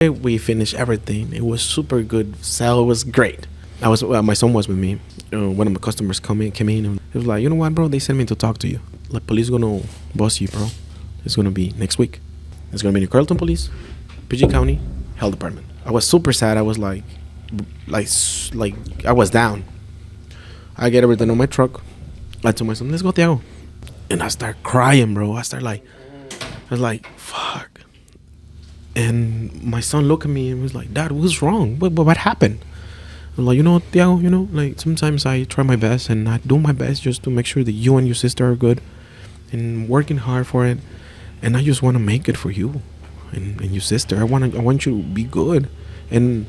We finished everything. It was super good. Sale was great. I was my son was with me. One of my customers came in and he was like, you know what, bro? They sent me to talk to you. Like, police gonna boss you, bro. It's gonna be next week. It's gonna be New Carlton Police, PG County, Health Department. I was super sad. I was like I was down. I get everything on my truck. I told my son, let's go, Thiago. And I start crying, bro. I was like, fuck. And my son looked at me and was like, Dad, what's wrong? What happened? I'm like, Thiago, like sometimes I try my best and I do my best just to make sure that you and your sister are good and working hard for it. And I just want to make it for you and your sister. I want you to be good. And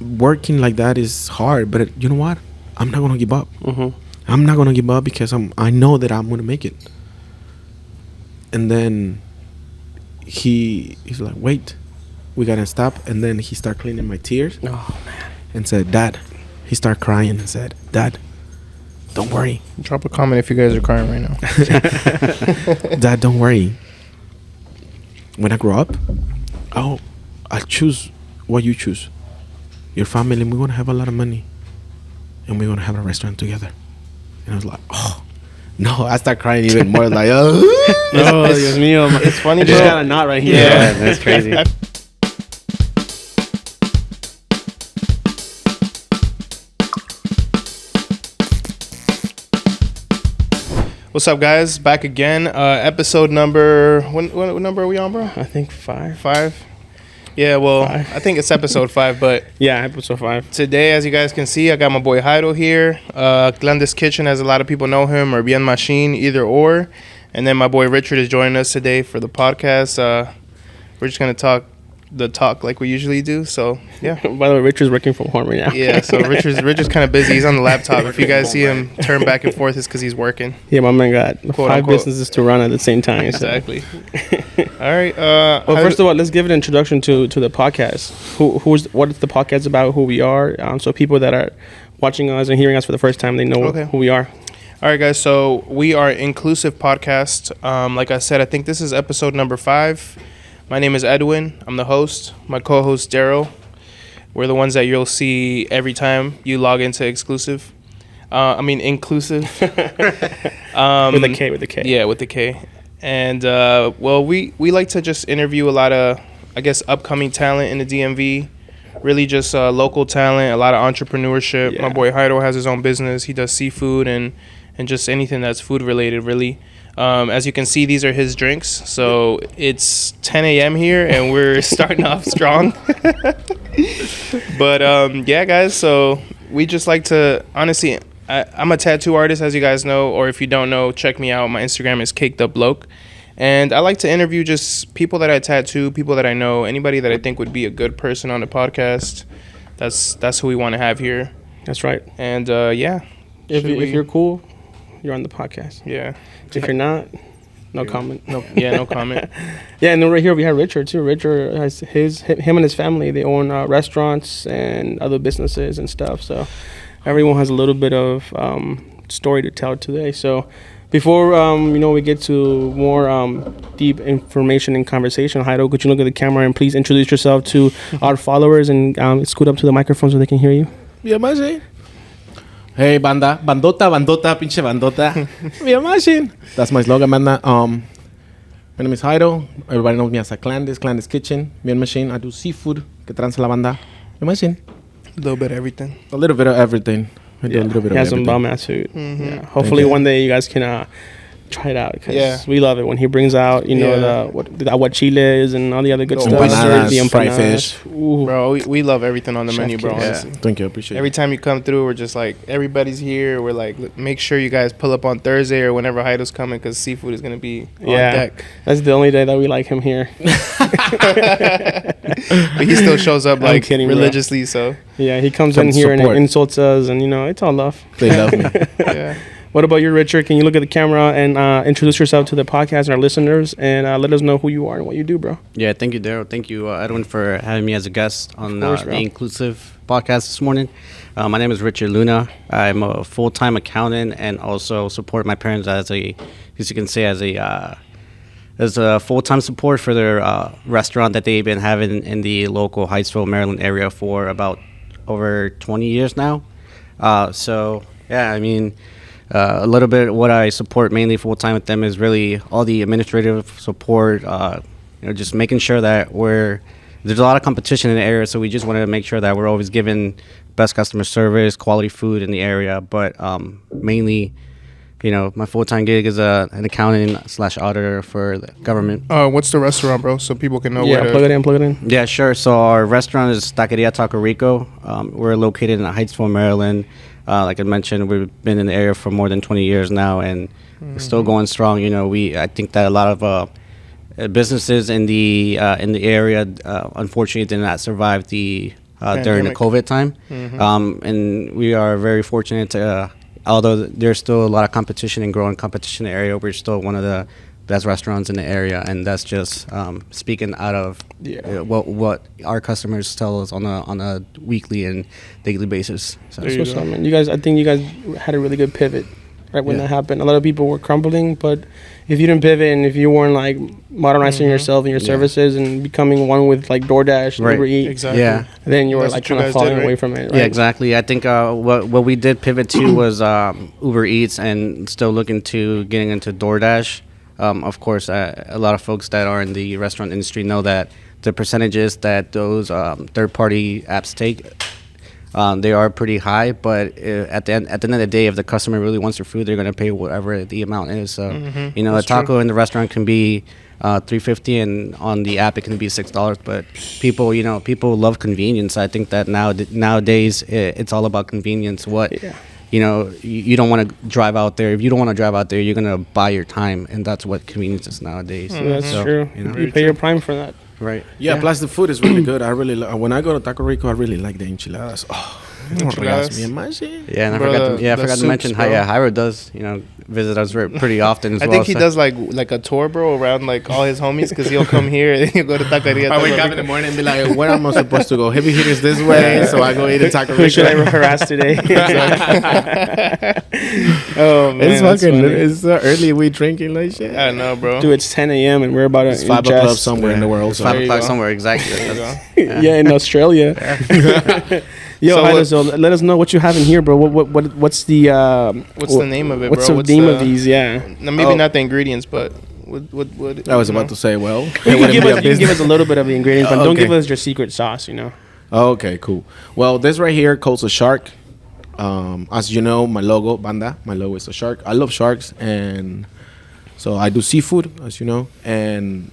working like that is hard, but you know what? I'm not going to give up. Mm-hmm. I'm not going to give up because I know that I'm going to make it. And then he's like, wait, we gotta stop. And then he started cleaning my tears. Oh man. And said, Dad. He started crying and said, Dad, don't worry. Drop a comment if you guys are crying right now. Dad, don't worry. When I grow up, I'll choose what you choose. Your family, and we're gonna have a lot of money. And we're gonna have a restaurant together. And I was like, oh no, I start crying even more, like, oh. Dios mío. It's funny, I just bro. got a knot right here. Yeah. That's crazy. What's up, guys? Back again. Episode number... What number are we on, bro? I think 5. 5? Yeah, well, 5. I think it's episode 5, but... Yeah, episode 5. Today, as you guys can see, I got my boy Jairo here. Clandes Kitchen, as a lot of people know him, or Bien Machine, either or. And then my boy Richard is joining us today for the podcast. We're just going to talk like we usually do. So, yeah. By the way, Richard's working from home right now. Yeah, so Richard's kind of busy. He's on the laptop. If you guys see him turn back and forth, it's because he's working. Yeah, my man got Quote, 5 unquote. businesses to run at the same time. Exactly. All right. Well, first of all, let's give an introduction to the podcast. What is the podcast about? Who we are? So people that are watching us and hearing us for the first time, they know who we are. All right, guys. So we are Inklusive Podcast. Like I said, I think this is episode number 5. My name is Edwin. I'm the host. My co-host, Daryl. We're the ones that you'll see every time you log into Inklusive. With a K. Yeah, with the K. And, we like to just interview a lot of, I guess, upcoming talent in the DMV. Really just local talent, a lot of entrepreneurship. Yeah. My boy Jairo has his own business. He does seafood and just anything that's food related, really. As you can see, these are his drinks. So it's 10 a.m. here, and we're starting off strong. But, yeah, guys, so we just like to, honestly, I'm a tattoo artist, as you guys know, or if you don't know, check me out. My Instagram is cakedupbloke. And I like to interview just people that I tattoo, people that I know, anybody that I think would be a good person on the podcast. That's who we want to have here. That's right. And, yeah. If you're cool, you're on the podcast. Yeah. If you're not, no comment. No comment. Yeah, and then right here we have Richard too. Richard has him and his family. They own restaurants and other businesses and stuff. So everyone has a little bit of story to tell today. So before we get to more deep information and conversation, Jairo, could you look at the camera and please introduce yourself to our followers and scoot up to the microphone so they can hear you? Yeah, machine. Hey, bandota, pinche bandota. Yeah, machine. That's my slogan, banda. My name is Jairo. Everybody knows me as a Clandes Kitchen. Bien Machine. I do seafood. Que tranza la banda. Yeah, machine. A little bit of everything. A little bit of everything. I do a little bit He of has some everything. bomb ass food. Mm-hmm. Yeah. Hopefully one day you guys can try it out because we love it when he brings out the aguachiles and all the other good stuff. Empanadas, The fried empanadas. fish. Ooh. Bro, we love everything on the Chef menu, bro. kiss. Honestly. Thank you. I appreciate Every it. time you come through, we're just like, everybody's here. We're like, make sure you guys pull up on Thursday or whenever Jairo's coming because seafood is going to be on deck. That's the only day that we like him here. But he still shows up like kidding, bro. religiously, so. Yeah, he comes Some in here support. and insults us and, it's all love. They love me. Yeah. What about you, Richard? Can you look at the camera and introduce yourself to the podcast and our listeners and let us know who you are and what you do, bro? Yeah, thank you, Daryl. Thank you, Edwin, for having me as a guest on course, the bro. Inclusive Podcast this morning. My name is Richard Luna. I'm a full-time accountant and also support my parents as a as a full-time support for their restaurant that they've been having in the local Hyattsville, Maryland area for about over 20 years now. So yeah, I mean, a little bit what I support mainly full-time with them is really all the administrative support, just making sure that there's a lot of competition in the area, so we just want to make sure that we're always giving best customer service, quality food in the area. But mainly, my full-time gig is an accountant/auditor for the government. What's the restaurant, bro? So people can know Yeah, where to... plug it in. Yeah, sure. So our restaurant is Taqueria Taco Rico. We're located in Hyattsville, Maryland. Like I mentioned, we've been in the area for more than 20 years now, and still going strong. I think that a lot of businesses in the area, unfortunately, did not survive during the COVID time. And we are very fortunate to, although there's still a lot of competition and growing competition in the area, we're still one of the best restaurants in the area, and that's just speaking out of what our customers tell us on a weekly and daily basis. So That's what's up, man. I think you guys had a really good pivot right when that happened. A lot of people were crumbling, but if you didn't pivot and if you weren't like modernizing yourself and your services and becoming one with like DoorDash, and Uber Eats, Exactly. then you were That's like what you kind of guys falling did, right? away from it. Right? Yeah, exactly. I think what we did pivot to was Uber Eats, and still looking to getting into DoorDash. Of course, a lot of folks that are in the restaurant industry know that the percentages that those third-party apps take, they are pretty high. But at the end of the day, if the customer really wants their food, they're going to pay whatever the amount is. So, a taco in the restaurant can be $3.50, and on the app it can be $6. But people love convenience. I think that nowadays it's all about convenience. You don't want to drive out there. If you don't want to drive out there, you're going to buy your time, and that's what convenience is nowadays. That's true. You pay your prime for that. Right. Yeah, plus the food is really good. I really when I go to Taco Rico, I really like the enchiladas. Enchiladas. Me imagine. Yeah, and Bro, I forgot to mention how Jairo does, visit us pretty often as I well. think he does like a tour, bro, around like all his homies, because he'll come here and then he'll go to Taqueria. I wake up in the morning and be like, where am I supposed to go? Heavy hitters this way, so I go eat a Taco Who should I Rico. harass today? Oh man, It's that's fucking. funny. It's early. We drinking like shit. I know, bro. Dude, it's 10 a.m. and we're about to It's 5 ingest- o'clock somewhere in the world. It's So. 5 you o'clock go. somewhere, exactly. There you go. Yeah, in Australia. Yo, So Jairo, so let us know what you have in here, bro. What's the What's the name of it, what's bro? the name of these? Yeah. No, maybe not the ingredients, but what I was about to say, well, You it can, wouldn't give be us, a you can give us business. a little bit of the ingredients, but don't Okay. give us your secret sauce, Okay, cool. Well, this right here calls a shark. As you know, my logo, Banda, my logo is a shark. I love sharks, and so I do seafood, as you know, and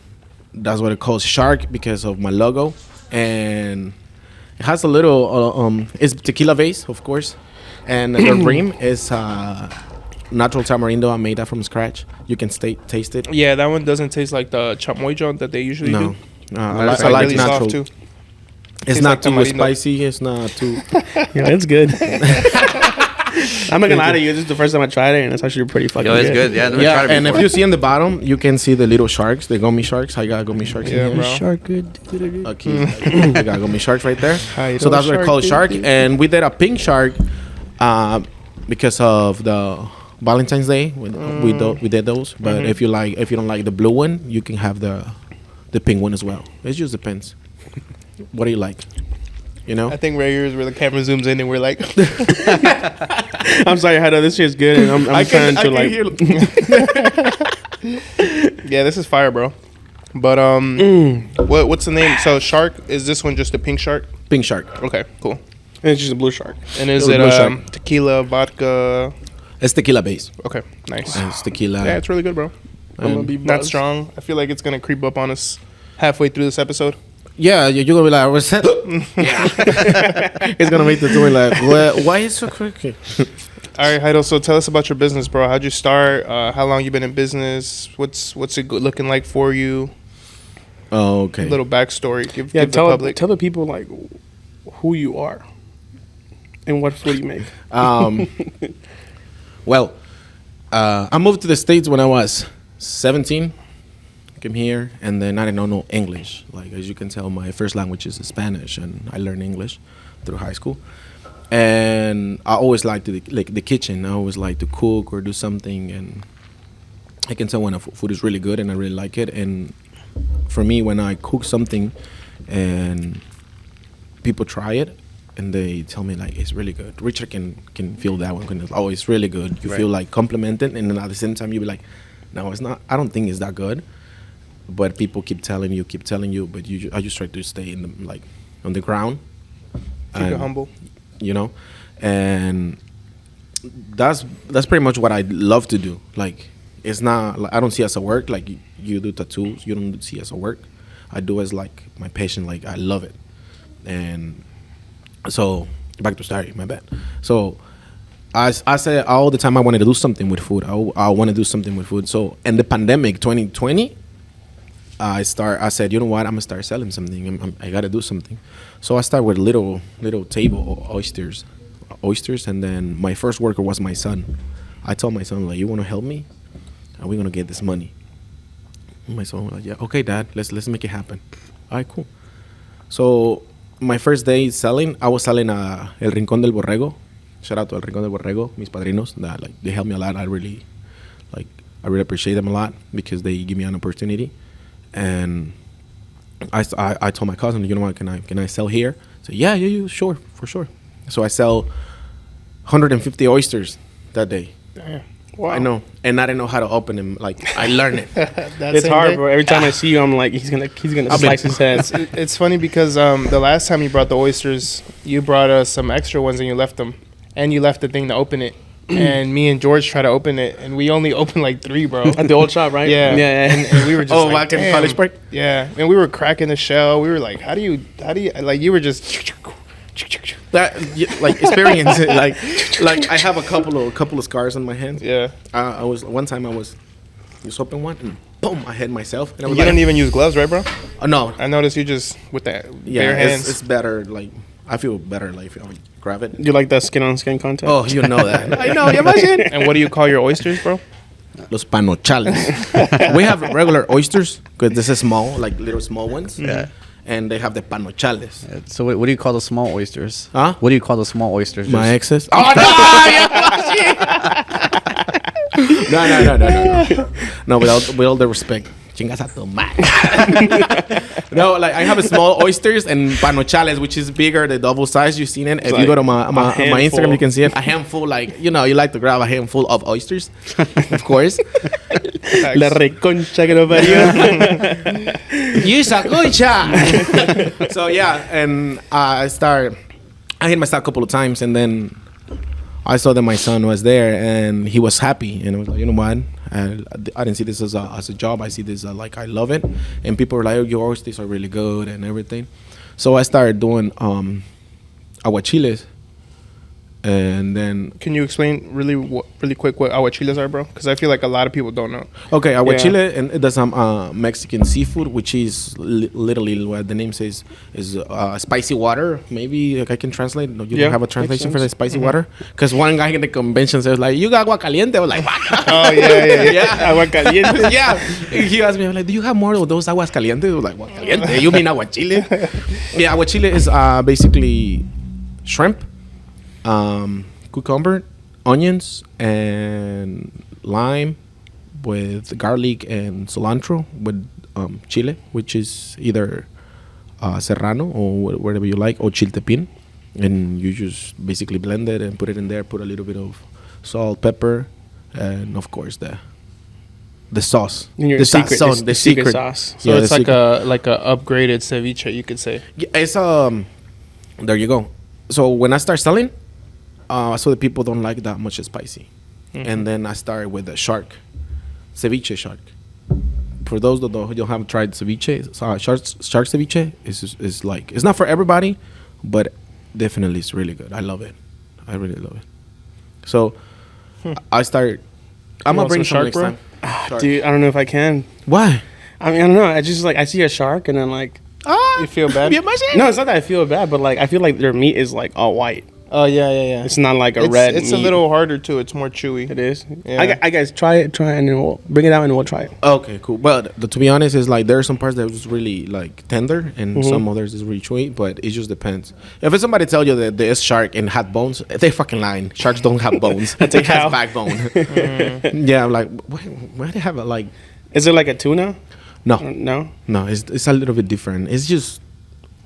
that's what it calls shark because of my logo. And it has a little, it's tequila base, of course, and the rim is natural tamarindo. I made that from scratch. You can taste it. Yeah, that one doesn't taste like the chamoy joint that they usually No, do. I It's like really natural. soft too. It's Tastes not like too tamarindo. spicy. It's not too. Yeah, it's good. I'm not gonna lie to you. This is the first time I tried it, and it's actually pretty fucking Yo, it's good. good. Yeah, I've never Yeah, tried it and if before. you see in the bottom, you can see the little sharks, the gummy sharks. I got gummy sharks Yeah, in here. bro. Shark good. Okay, I got gummy sharks right there. Jairo So that's what shark, I call dude. shark. And we did a pink shark because of the Valentine's Day. We did those. But if you don't like the blue one, you can have the pink one as well. It just depends. What do you like? I think right here is where the camera zooms in and we're like, I'm sorry, Jairo. This shit's good, and I'm trying to like. yeah, this is fire, bro. But what's the name? So shark, is this one just a pink shark? Pink shark. Okay, cool. And it's just a blue shark. And is It it was blue shark. tequila, vodka? It's tequila base. Okay, nice. And it's tequila. Yeah, it's really good, bro. Not strong. I feel like it's gonna creep up on us halfway through this episode. Yeah, you're gonna be like, what's that? It's gonna make the door like, why is so quick? All right, Jairo. So tell us about your business, bro. How'd you start? How long you been in business? What's it looking like for you? Oh, okay. A little backstory. Give the tell public. the people like who you are and what food you make. Well, I moved to the States when I was 17. Came here, and then I didn't know English. Like, as you can tell, my first language is Spanish, and I learned English through high school. And I always liked the kitchen. I always liked to cook or do something. And I can tell when a food is really good and I really like it. And for me, when I cook something and people try it and they tell me like it's really good, Richard can feel that one. Oh, it's really good. You feel like complimented, and then at the same time you be like, no, it's not. I don't think it's that good. But people keep telling you. But I just try to stay in the on the ground. Keep it humble. You know, and that's pretty much what I love to do. Like, it's not like, I don't see it as a work. Like you do tattoos, you don't see it as a work. I do as like my passion. Like I love it. And so back to story, my bad. So I said all the time I wanted to do something with food. I want to do something with food. So in the pandemic 2020, I said, you know what, I'm gonna start selling something. I gotta do something. So I started with little table oysters, and then my first worker was my son. I told my son, like, you want to help me? Are we gonna get this money? And my son was like, yeah, okay, Dad, let's make it happen. All right, cool. So my first day selling, I was selling El Rincón del Borrego. Shout out to El Rincón del Borrego, mis padrinos. That like they helped me a lot. I really appreciate them a lot because they give me an opportunity. And I told my cousin, you know what, can I sell here? So yeah, sure, for sure. So I sell 150 oysters that day. Damn. Wow. I know, and I didn't know how to open them. Like I learned it. It's hard, bro. Every time I see you, I'm like, he's gonna slice his head. It's funny because the last time you brought the oysters, you brought us some extra ones and you left them, and you left the thing to open it. And me and George tried to open it, and we only opened like 3, bro. At the old shop, right? Yeah. And we were just back in College Park. Yeah, and we were cracking the shell. We were like, how do you like? You were just That like experience. like I have a couple of scars on my hands. yeah. I was one time I just open one and boom, I hit myself. And I You was didn't even use gloves, right, bro? no. I noticed you just with that Yeah, bare hands. it's better. Like I feel better. Like if I grab it. You like that skin on skin contact? Oh, you know that. I know. Imagine. And what do you call your oysters, bro? Los panochales. We have regular oysters because this is small, like little small ones. Yeah. And they have the panochales. So what do you call the small oysters? Huh? What do you call the small oysters? My Just- exes. Oh no! No, with all the respect. Chingas a tu madre. No, like I have small oysters and panochales, which is bigger, the double size. You've seen it. If you go to my Instagram, you can see it. A handful, like you like to grab a handful of oysters, of course. La reconcha que lo parió. You sacucha. So yeah, and I hit my stop a couple of times, and then I saw that my son was there, and he was happy, and I was like, you know what? I didn't see this as a job. I see this like I love it, and people were like, oh, your oysters are really good and everything. So I started doing aguachiles. And then Can you explain really quick what aguachiles are, bro? Because I feel like a lot of people don't know. okay, aguachile and it does some Mexican seafood, which is literally what the name says is spicy water. Maybe like I can translate. No, you Yeah, don't have a makes translation for the sense. spicy water? Because one guy in the convention says like, you got agua caliente. I was like, what? Oh yeah. Yeah. Agua caliente. Yeah. He asked me, I'm like, do you have more of those aguas calientes? I was like, agua caliente? You mean aguachile? Yeah, aguachile is basically shrimp, cucumber, onions, and lime with garlic and cilantro with chile, which is either serrano or whatever you like, or chiltepin. And you just basically blend it and put it in there, put a little bit of salt, pepper, and of course the sauce. And your the secret, sazon, the secret sauce. So Yeah, it's the like a upgraded ceviche, you could say. Yeah, it's there you go. So when I start selling, so the people don't like that much spicy, and then I started with the shark, ceviche shark. For those that don't have tried ceviche, shark ceviche is like, it's not for everybody, but definitely it's really good. I love it. I really love it. So I started. I'm gonna want bring some some next shark, time. Shark. Dude, I don't know if I can. Why? I mean, I don't know. I just like, I see a shark and then like, You feel bad? You imagine? no, it's not that I feel bad, but like, I feel like their meat is like all white. Oh yeah. It's not like a red. It's meat. a little harder too. It's more chewy. It is. Yeah. I guys try it, and then we'll bring it out and we'll try it. Okay, cool. But to be honest, it's like there are some parts that was really like tender, and some others is really chewy. But it just depends. If somebody tell you that there's shark and had bones, they fucking lying. Sharks don't have bones. That's a cow. Has backbone. Yeah, I'm like, why do they have it like? Is it like a tuna? No, No. It's a little bit different. It's just.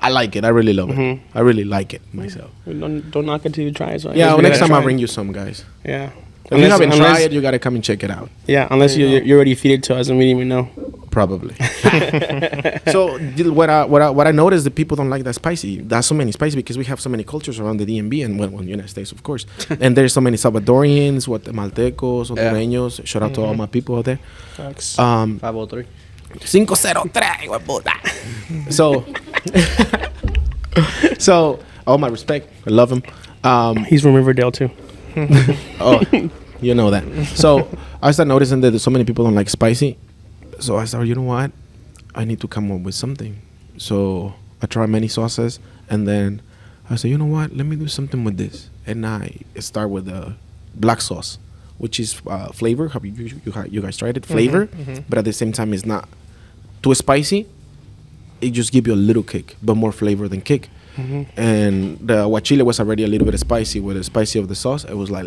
I like it. I really love it. I really like it myself. Don't knock it till you try it. So Yeah, well, next time try I'll it. bring you some, guys. Yeah. If you haven't tried it, you gotta come and check it out. Yeah, unless you already feed it to us and we didn't even know. Probably. So what I noticed, that people don't like that spicy. That's so many spicy because we have so many cultures around the DMV and well, United States, of course. And there's so many Salvadorians, Guatemaltecos, Hondureños. Shout out to all my people out there. Thanks. 503. 503, hueputa. So all my respect. I love him. He's from Riverdale too. Oh, you know that. So I started noticing that so many people don't like spicy. So I started, you know what? I need to come up with something. So I tried many sauces, and then I said, you know what? Let me do something with this. And I start with the black sauce, which is flavor. Have you guys tried it? Flavor, but at the same time, it's not too spicy. It just gives you a little kick, but more flavor than kick. And the aguachile was already a little bit spicy. With the spicy of the sauce, it was like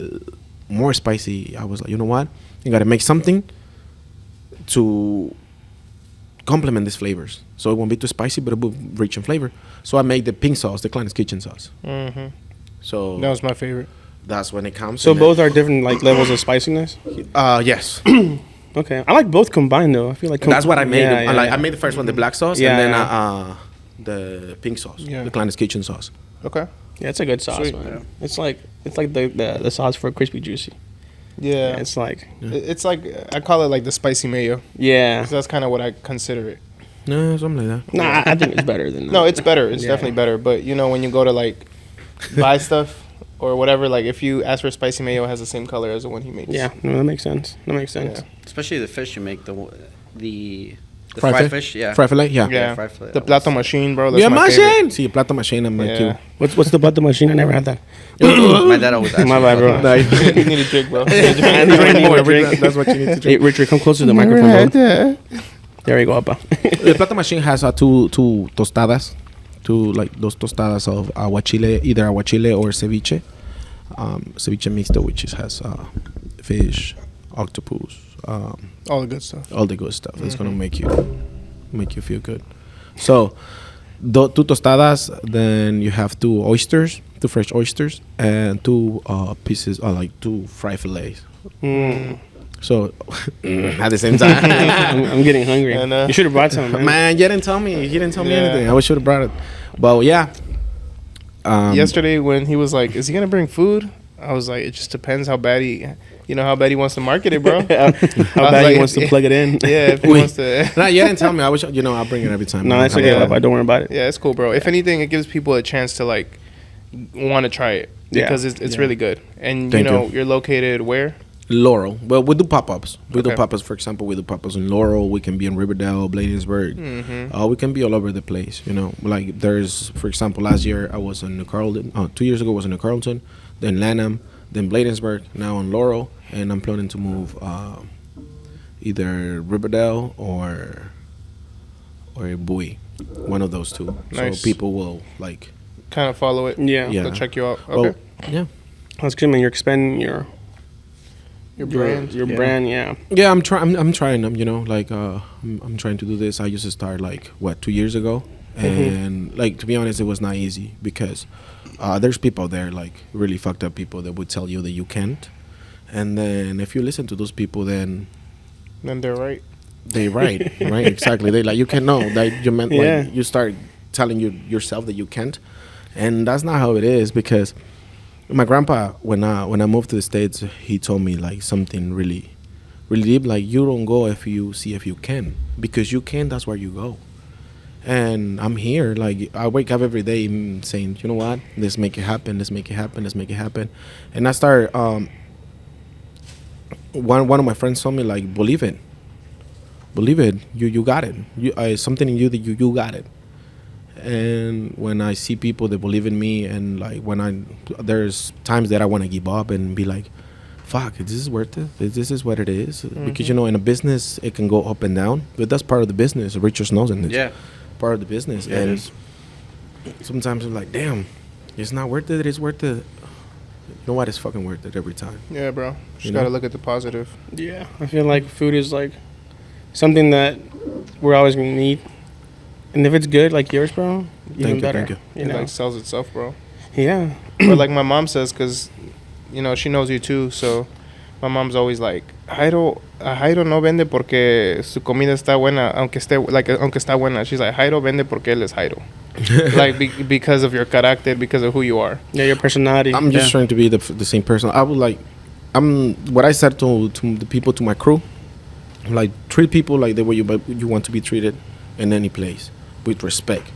more spicy. I was like, you know what? You got to make something to complement these flavors, so it won't be too spicy, but it will be rich in flavor. So I made the pink sauce, the Clandes Kitchen sauce. So That was my favorite. that's when it comes. So both are different like levels of spiciness. Yes. Okay, I like both combined though. I feel like That's what I made. Yeah, I made the first one, the black sauce, Yeah, and then yeah. the pink sauce, Yeah. the Clandes Kitchen sauce. Okay. Yeah, it's a good sauce, Sweet. man. It's like the sauce for crispy juicy. Yeah. It's like It's like I call it like the spicy mayo. yeah. 'Cause that's kind of what I consider it. No, something like that. Nah, I think it's better than that. No, it's better. It's Yeah. definitely better. But you know, when you go to like buy stuff or whatever, like if you ask for spicy mayo, it has the same color as the one he makes. Yeah, no, that makes sense. That makes sense. Yeah. Especially the fish you make, the Fried fried fish? fish, yeah. Fry fillet, yeah. Yeah. fried fillet, The that plato was- machine, bro. That's Yeah, my machine. favorite. See, plato machine, I'm like Yeah. What's the butter machine? I never had that. My dad always asked My me bad, about bro. that. You need a drink, bro. And you already need a drink. That's what you need to Hey, drink. Richard, come closer to the microphone. Bro. There you go, Appa. The plato machine has two tostadas, like those tostadas of aguachile, either aguachile or ceviche. Ceviche mixto, which has fish, octopus, All the good stuff. all the good stuff. It's gonna make you feel good. So, two tostadas. Then you have two fresh oysters, and two pieces, like two fried fillets. So, at the same time, I'm getting hungry. And, You should have brought some, man. man, you didn't tell me. He didn't tell me Yeah. anything. I should have brought it. But yeah. Yesterday when he was like, "Is he gonna bring food?" I was like, "It just depends how bad he wants to market it, bro." How bad like, he wants to plug it in. Yeah, if he Wait. wants to. No, you didn't tell me. I wish I'll bring it every time. No, that's okay. Yeah. Papa. Don't worry about it. Yeah, it's cool, bro. If anything, it gives people a chance to like want to try it Yeah. because it's Yeah. really good. And Thank you know, you. you're located where? Laurel. Well, we do pop-ups. We do Okay. pop-ups. For example, we do pop-ups in Laurel. We can be in Riverdale, Bladensburg. We can be all over the place. You know, like there's, for example, last year I was in New Carlton. 2 years ago I was in New Carlton, then Lanham, then Bladensburg. Now in Laurel, and I'm planning to move either Riverdale or Bowie, one of those two. Nice. So people will like. Kind of follow it. Yeah. Yeah. They'll check you out. Well, Okay. yeah. That's good, man. You're expanding your brand. Your Yeah. brand, yeah. Yeah, I'm trying. I'm trying them. You know, like I'm trying to do this. I used to start like 2 years ago, and like to be honest, it was not easy because there's people there like really fucked up people that would tell you that you can't, and then if you listen to those people, then Then they're right. they right, right, exactly. They like you can't know that you meant Yeah. like you start telling yourself that you can't, and that's not how it is because. My grandpa, when I moved to the States, he told me like something really, really deep. Like you don't go if you see if you can, because you can. That's where you go. And I'm here. Like I wake up every day saying, you know what? Let's make it happen. Let's make it happen. Let's make it happen. And I start. One of my friends told me like, believe it. Believe it. You got it. Something in you that you got it. And when I see people that believe in me, and like there's times that I want to give up and be like, fuck, this is worth it. This is what it is. Because, in a business, it can go up and down. But that's part of the business. Richard knows it. Yeah. Part of the business. Yeah, and it is. sometimes I'm like, damn, it's not worth it. It's worth it. You know what? It's fucking worth it every time. Yeah, bro. Just You gotta know? look at the positive. Yeah, I feel like food is like something that we're always gonna need, and if it's good like yours, bro, even you, better. thank you. You It know? like sells itself, bro. Yeah. But like my mom says, because she knows you too, so my mom's always like, Jairo no vende porque su comida está buena, aunque está buena. She's like, Jairo vende porque él es Jairo. Like because of your character, because of who you are. Yeah, your personality. I'm just trying to be the same person. I would like, what I said to the people, to my crew, like, treat people like the way you want to be treated in any place, with respect.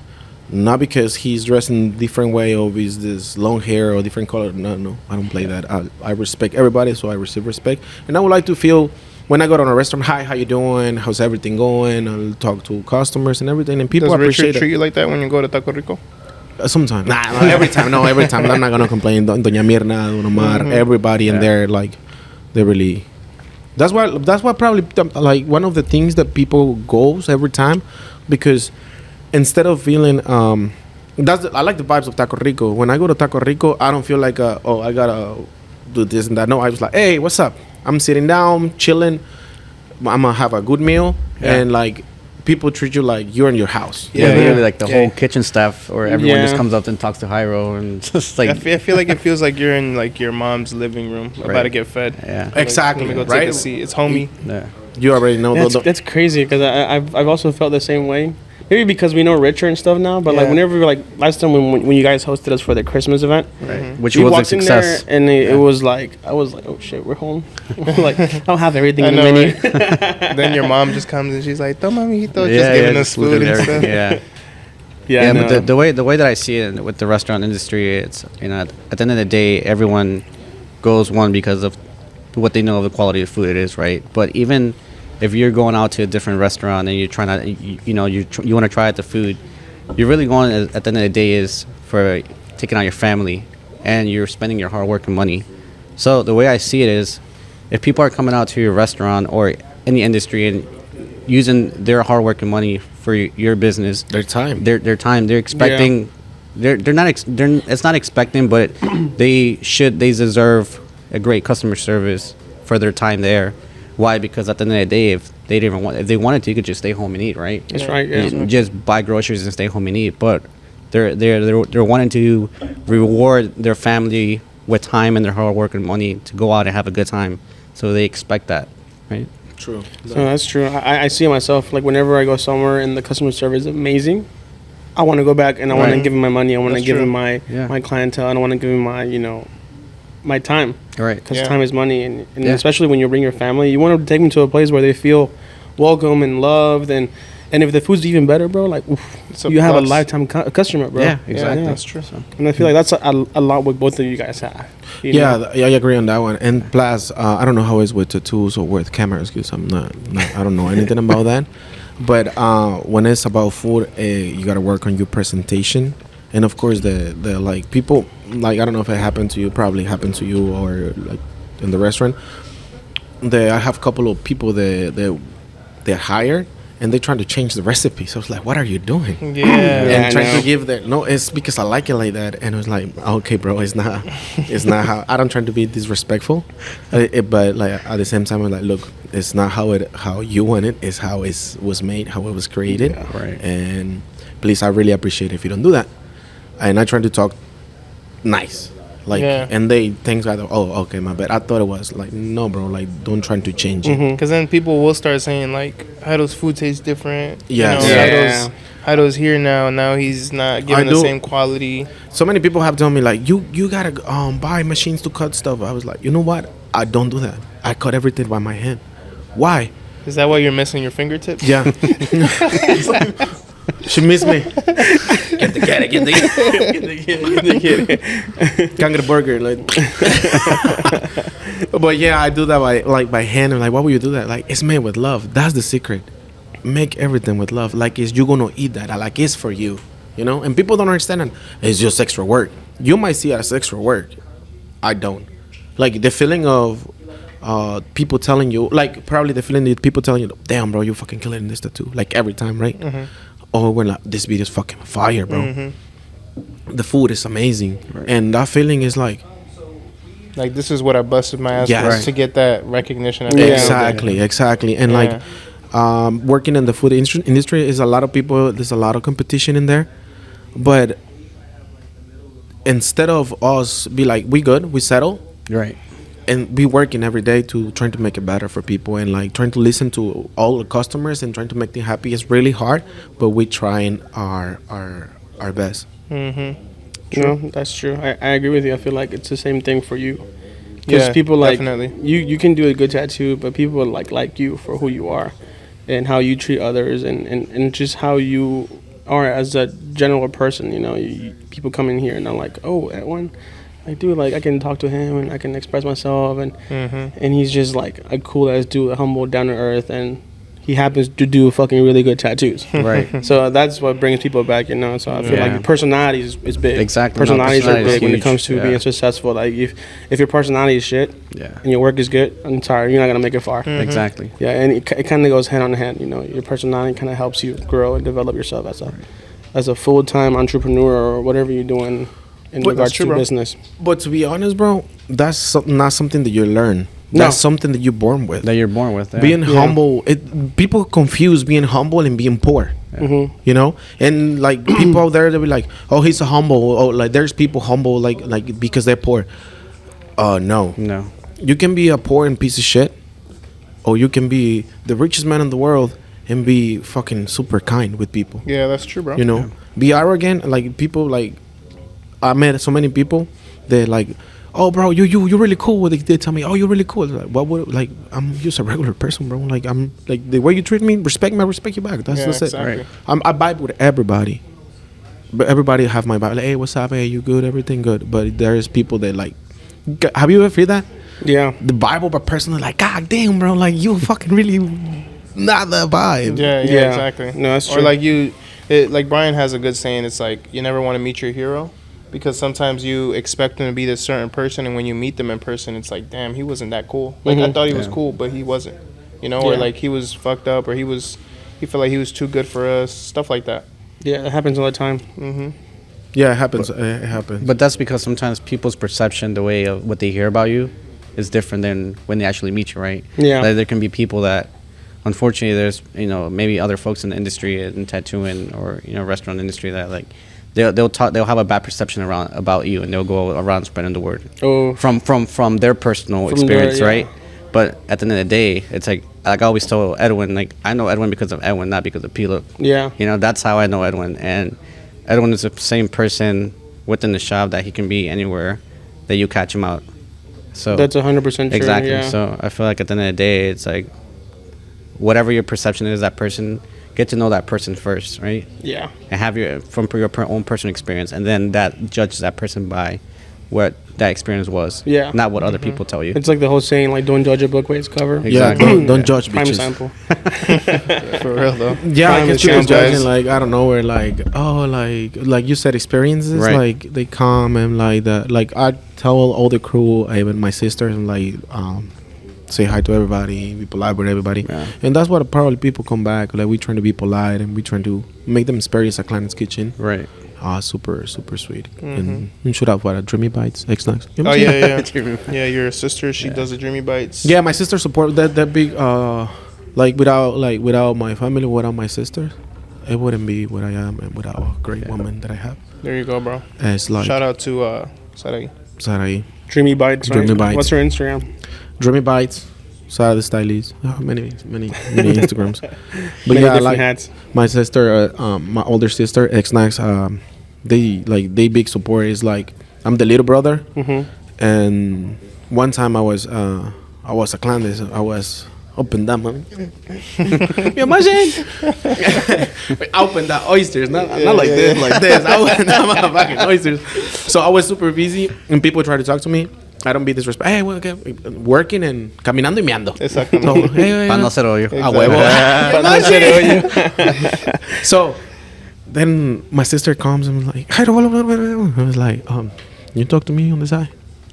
Not because he's dressed in a different way or he's this long hair or different color. No, I don't play that. I respect everybody, so I receive respect. And I would like to feel, when I go to a restaurant, hi, how you doing? How's everything going? I'll talk to customers and everything, and people Does appreciate Richard it. treat you like that when you go to Taco Rico? Sometimes. Nah, every time. No, every time. I'm not going to complain. Doña Mirna, Don Omar, everybody in there, like, they really... That's why probably, like, one of the things that people goes every time, because instead of feeling... I like the vibes of Taco Rico. When I go to Taco Rico, I don't feel like, I got to do this and that. No, I was like, hey, what's up? I'm sitting down, chilling. I'm going to have a good meal. Yeah. And, like, people treat you like you're in your house. Yeah, Yeah. literally, like the Yeah. whole kitchen staff or everyone Yeah. just comes up and talks to Jairo and just like, I feel like it feels like you're in like your mom's living room, about Right. to get fed. yeah, Like, Exactly, let me go right? take a seat. It's homey. yeah. You already know. That's crazy because I've also felt the same way. Maybe because we know Richard and stuff now, but like Yeah. whenever like last time when you guys hosted us for the Christmas event, Right. Which we was a walked in there success. and it was like I was like, oh shit, we're home. Like I don't have everything I in the know, menu. Then your mom just comes and she's like, "Toma, mijito," Yeah, just giving yeah, us just food and everything. stuff. Yeah. Yeah, But no. the way that I see it with the restaurant industry, it's at the end of the day, everyone goes one because of what they know of the quality of food it is, right? But even if you're going out to a different restaurant and you're trying to, you want to try out the food, you're really going at the end of the day is for taking out your family, and you're spending your hard work and money. So the way I see it is, if people are coming out to your restaurant or any industry and using their hard work and money for your business, Their time. their time, they're expecting, they're not it's not expecting, but they deserve a great customer service for their time there. Why? Because at the end of the day, if they wanted to, you could just stay home and eat, right? That's right. Yeah. You just buy groceries and stay home and eat. But they're wanting to reward their family with time and their hard work and money to go out and have a good time. So they expect that, right? True. So that's true. I see it myself. Like whenever I go somewhere and the customer service is amazing, I want to go back and I want to Right. give him my money. I want to That's give true. him my Yeah. my clientele. And I want to give him my my time. Right. Because Yeah. time is money, and Yeah. especially when you bring your family, you want to take them to a place where they feel welcome and loved, and if the food's even better, bro, like oof, It's a you have a plus. lifetime customer, bro. Yeah, exactly. That's true. And I feel like that's a lot what both of you guys have. you Yeah, know? I agree on that one. And plus, I don't know how it's with tattoos or with cameras because I'm not, I don't know anything about that. But when it's about food, you gotta work on your presentation, and of course the like people, like I don't know if it happened to you, probably happened to you or like in the restaurant. I have a couple of people they hired. And they're trying to change the recipe. So I was like, what are you doing? Yeah. Yeah, I And trying know. to give that. No, it's because I like it like that. And I was like, okay, bro, it's not how, I don't try to be disrespectful. But like at the same time, I'm like, look, it's not how you want it. It's how it was made, how it was created. Yeah, right. And please, I really appreciate it if you don't do that. And I try to talk nice. Like, Yeah. and they think like, oh, okay, my bad. I thought it was like, no, bro, like, don't try to change it. Mhm. Because then people will start saying like, Jairo's food tastes different. Yes. Yeah. Jairo's here now. Now he's not giving the do. same quality. So many people have told me like, you gotta buy machines to cut stuff. I was like, you know what? I don't do that. I cut everything by my hand. Why? Is that why you're missing your fingertips? Yeah. She missed me. Get the Can't get a burger. Like. But yeah, I do that by hand. I'm like, why would you do that? Like, it's made with love. That's the secret. Make everything with love. Like, you're gonna eat that. Like, it's for you. you know. And people don't understand that it's just extra work. You might see it as extra work. I don't. Like the feeling of people telling you, like probably the feeling that people telling you, damn, bro, you fucking killing this tattoo. Like every time, right? Or when like, this video's fucking fire, bro. The food is amazing. And that feeling is like this is what I busted my ass for to get that recognition. Exactly. And like working in the food industry is a lot of people. There's a lot of competition in there, but instead of us be like, we good, we settle, Right. and be working every day to trying to make it better for people, and like trying to listen to all the customers and trying to make them happy. It's really hard, but we trying our best. No, that's true. I agree with you. I feel like it's the same thing for you. Because people like definitely. you can do a good tattoo, but people like you for who you are, and how you treat others, and just how you are as a general person. You know, people come in here and I'm like, oh, Edwin, like dude, like I can talk to him and I can express myself, and he's just like a cool ass dude, humble, down to earth, and he happens to do fucking really good tattoos. Right. So that's what brings people back, you know. So I feel like personality is big. Exactly. Personalities No, are big when it huge. comes to being successful. Like if your personality is shit and your work is good, I'm sorry, you're not gonna make it far. Exactly. Yeah, and it kind of goes hand on hand. You know, your personality kind of helps you grow and develop yourself as a full-time entrepreneur or whatever you're doing in regards to business. But to be honest, bro, that's not something that you learn. No. That's something that you're born with. That you're born with. Yeah. Being humble, people confuse being humble and being poor. You know, and like people out there, they'll be like, "Oh, he's a humble." Oh, like there's people humble like because they're poor. No. You can be a poor and piece of shit, or you can be the richest man in the world and be fucking super kind with people. Yeah, that's true, bro. You know, be arrogant. Like people, like I met so many people. They're like, oh, bro, you're really cool. They tell me, oh, you're really cool. Like, what would like? I'm just a regular person, bro. Like I'm like the way you treat me, respect me, I respect you back. That's it. Right. I vibe with everybody, but everybody have my vibe. Like, hey, what's up? Hey, you good? Everything good. But there's people that like. Have you ever feel that? Yeah. The vibe of a person is like, God damn, bro. Like you fucking really not the vibe. Yeah, exactly. No, that's true. Or like like Brian has a good saying. It's like you never want to meet your hero. Because sometimes you expect them to be this certain person, and when you meet them in person, it's like, damn, he wasn't that cool. Like I thought he was cool, but he wasn't. You know, or like he was fucked up, or he felt like he was too good for us, stuff like that. Yeah, it happens all the time. Yeah, it happens. It happens. But that's because sometimes people's perception, the way of what they hear about you, is different than when they actually meet you, right? Yeah. Like there can be people that, unfortunately, there's maybe other folks in the industry, in tattooing or restaurant industry that like. They'll have a bad perception about you, and they'll go around spreading the word from their personal experience, right? But at the end of the day, it's like I always told Edwin, like I know Edwin because of Edwin, not because of P-Look. Yeah, that's how I know Edwin, and Edwin is the same person within the shop that he can be anywhere that you catch him out. So that's 100% true. Exactly. Yeah. So I feel like at the end of the day, it's like whatever your perception is, that person. Get to know that person first, right? Yeah. And have your own personal experience, and then that judges that person by what that experience was. Yeah. Not what other people tell you. It's like the whole saying, like, don't judge a book by its cover. Exactly. Yeah, don't judge Prime bitches. sample. For real though. Yeah, I guess Prime people sample. judging like I don't know where like you said experiences like they come and like that like I tell all the crew, even my sisters, and like say hi to everybody, be polite with everybody, and that's what probably people come back. Like we trying to be polite and we trying to make them experience a Clandes Kitchen. Right. Super sweet. And shout out for Dreamy Bites, X-Nax. Oh yeah. Your sister, she does the Dreamy Bites. Yeah, my sister support that big. Like without my family, without my sister, it wouldn't be what I am, and without a great woman that I have. There you go, bro. It's like shout out to Sarai. Dreamy Bites. Right? Dreamy Bites. What's her Instagram? Dreamy Bites, Sarah the Stylist. Many Instagrams. But Many yeah, different like hats. my sister, my older sister, X-Nax, they big support. Is like I'm the little brother, and one time I was a Clandes. I was open that man. You imagine? Open that oysters, not like this, like this. I open that motherfucking oysters. So I was super busy, and people try to talk to me. I don't be disrespectful. Hey, well, okay, working and caminando y meando. Exactly. So, hey, Pa' no hacer hoyo. a huevo. So then my sister comes and was like, I was like, you talk to me on the side.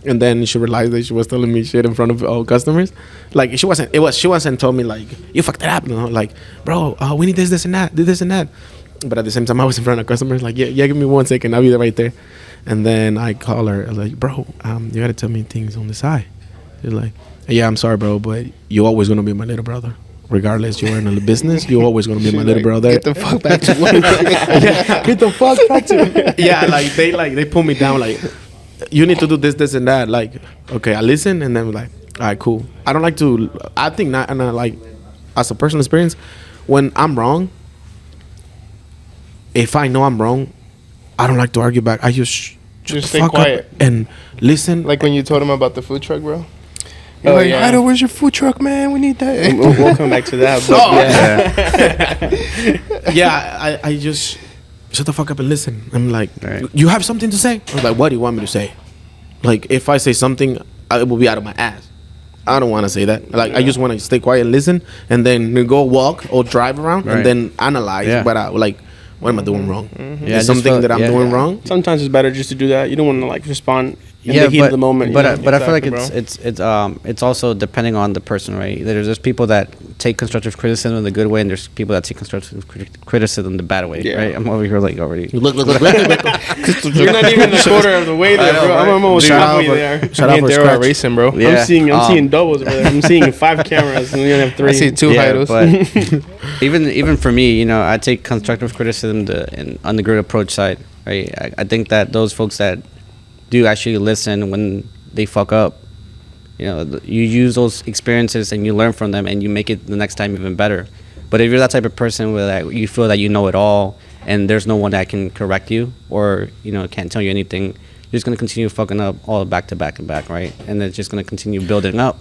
And then she realized that she was telling me shit in front of all customers. Like she wasn't told me like, you fucked it up, you know, like, bro, we need this and that, this and that. But at the same time, I was in front of customers, like, yeah, give me 1 second, I'll be right there. And then I call her, I was like, bro, you gotta tell me things on the side. She's like, yeah, I'm sorry, bro, but you're always gonna be my little brother. Regardless, you're in a business, you're always gonna be my little brother. Get the fuck back to work. Get the fuck back to Yeah, they pull me down, like, you need to do this and that. Like, okay, I listen, and then like, all right, cool. I don't like to. I think not, and like, as a personal experience, when I'm wrong, if I know I'm wrong, I don't like to argue back. I just stay quiet and listen. Like when you told him about the food truck, bro. Oh, Like, yeah. Ido, where's your food truck, man? We need that. We'll come back to that. But Yeah, I just shut the fuck up and listen. I'm like, Right. you have something to say? I'm like, what do you want me to say? Like, if I say something, it will be out of my ass. I don't want to say that. Like, I just want to stay quiet and listen, and then go walk or drive around, Right. and then analyze. Yeah. But what am I doing wrong? Yeah, I Is just something felt- that I'm yeah. doing wrong? sometimes it's better just to do that. You don't want to like respond in the heat of the moment. But you know? but I feel like Exactly, it's also depending on the person, right? There's people that take constructive criticism in the good way, and there's people that take constructive criticism the bad way, Yeah. right? I'm over here like already. Look. You're not even a quarter of the way there, I know, bro. right? I'm almost Shout halfway out, there. Shout Me out and for Daryl are Scratch. racing, bro. Yeah. I'm seeing doubles over there. I'm seeing 5 cameras and you only have 3. I see 2 Jairos. but even for me, you know, I take constructive criticism on the good approach side, right? I think that those folks that do actually listen when they fuck up, you know, you use those experiences and you learn from them and you make it the next time even better. But if you're that type of person where that you feel that you know it all and there's no one that can correct you or, you know, can't tell you anything, you're just going to continue fucking up all back to back and back, right? And it's just going to continue building up.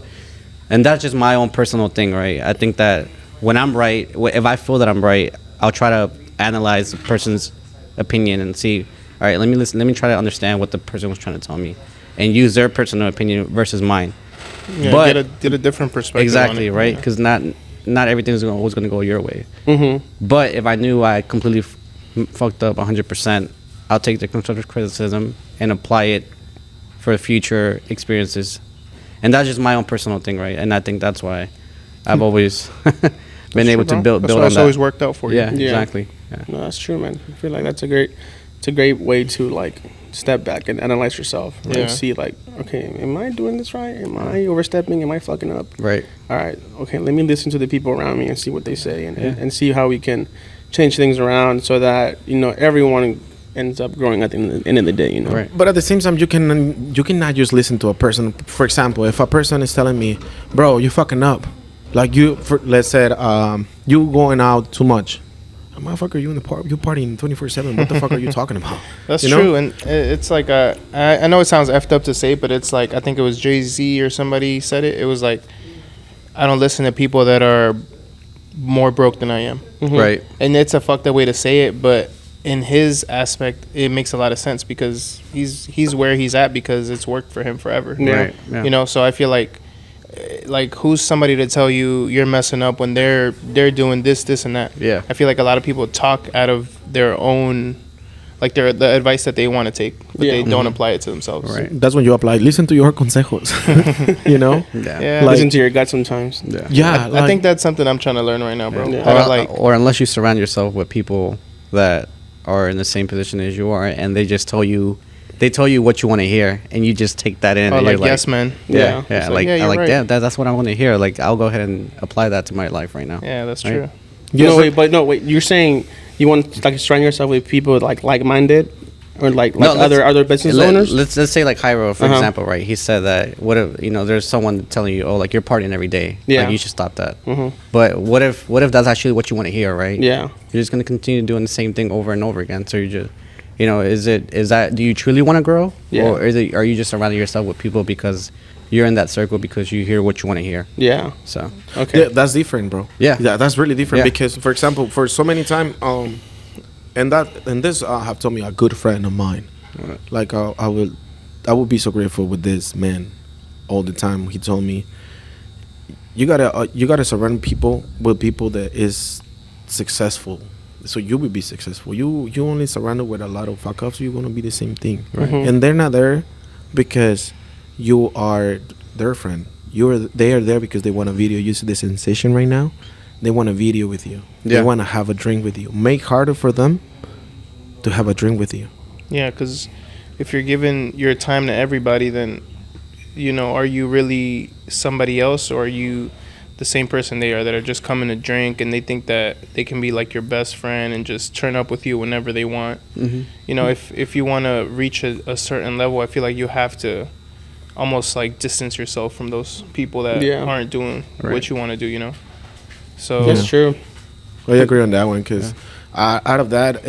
And that's just my own personal thing, right? I think that when I'm right, if I feel that I'm right, I'll try to analyze the person's opinion and see, all right, let me try to understand what the person was trying to tell me and use their personal opinion versus mine. Yeah, But get a different perspective. exactly, on it. right? Because not everything is always going to go your way. Mm-hmm. But if I knew I completely fucked up 100%, I'll take the constructive criticism and apply it for future experiences. And that's just my own personal thing, right? And I think that's why I've always been able to build That's on why it's that. always worked out for you. Yeah, Yeah. exactly. Yeah. No, that's true, man. I feel like it's a great way to like step back and analyze yourself and Yeah. see like, okay, am I doing this right? Am I overstepping? Am I fucking up? Right. All right, okay, let me listen to the people around me and see what they say and see how we can change things around so that, you know, everyone ends up growing at the end of the day, you know. Right. But at the same time, you cannot just listen to a person. For example, if a person is telling me, bro, you fucking up, like let's say you going out too much. Motherfucker, you in the you partying 24/7. What the fuck are you talking about? That's You know? true, and it's like I know it sounds effed up to say, but it's like I think it was Jay-Z or somebody said it. It was like I don't listen to people that are more broke than I am, Right. and it's a fucked up way to say it, but in his aspect, it makes a lot of sense because he's where he's at because it's worked for him forever. Yeah. Right. Yeah. You know, so I feel like who's somebody to tell you you're messing up when they're doing this and that. Yeah. I feel like a lot of people talk out of their own, like the advice that they want to take, but Yeah. they don't apply it to themselves. Right. That's when you apply. Listen to your consejos. You know. Yeah. Yeah. Like- Listen to your gut sometimes. Yeah. Yeah. I think that's something I'm trying to learn right now, bro. Yeah. How to, like, Or unless you surround yourself with people that are in the same position as you are, and they just tell you what you want to hear, and you just take that in. oh, and like you're yes, man. Yeah, Yeah. yeah. It's like, Like, yeah, I you're like, right. damn, that's what I want to hear. Like, I'll go ahead and apply that to my life right now. Yeah, that's Right. true. Yes, Wait. You're saying you want to like surround yourself with people like-minded, or like No, let's- other business owners? Let's say like Jairo, for Uh-huh. example, right? He said that what if there's someone telling you, oh, like you're partying every day, Yeah. like you should stop that. Mhm. But what if that's actually what you want to hear, right? Yeah. You're just gonna continue doing the same thing over and over again. So you just, is that do you truly want to grow, Yeah. or are you just surrounding yourself with people because you're in that circle because you hear what you want to hear? Yeah. So Okay. Yeah, that's different, bro. Yeah. That's really different Yeah. because, for example, for so many time, and this have told me a good friend of mine. Like I would be so grateful with this man all the time. He told me, you gotta surround people with people that is successful so you will be successful. You only surrounded with a lot of fuck ups, you're gonna be the same thing, right? Mhm. And they're not there because you are their friend. They are there because they want a video. You see the sensation right now. They want a video with you. They Yeah. want to have a drink with you. Make harder for them to have a drink with you. Yeah, because if you're giving your time to everybody, then, you know, are you really somebody else, or are you the same person they are, that are just coming to drink and they think that they can be like your best friend and just turn up with you whenever they want? Mm-hmm. You know, if you want to reach a certain level, I feel like you have to almost like distance yourself from those people that Yeah. aren't doing Right. what you want to do, you know? So That's true. I agree on that one because out of that,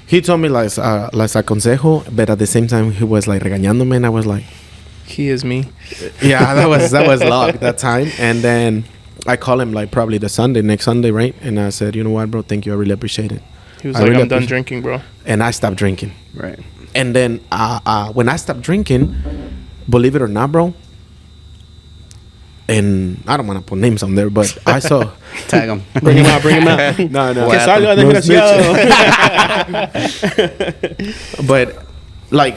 he told me like consejo, but at the same time he was like regañándome, and I was like, he is me. yeah, that was luck that time. And then I called him like probably next Sunday, right? And I said, you know what, bro, thank you, I really appreciate it. He was I like, really I'm done appreciate- drinking, bro. And I stopped drinking. Right. And then when I stopped drinking, believe it or not, bro, and I don't want to put names on there, but I saw. Tag them. Bring him out. Bring him out. No. Que salga de No Graciado. But like,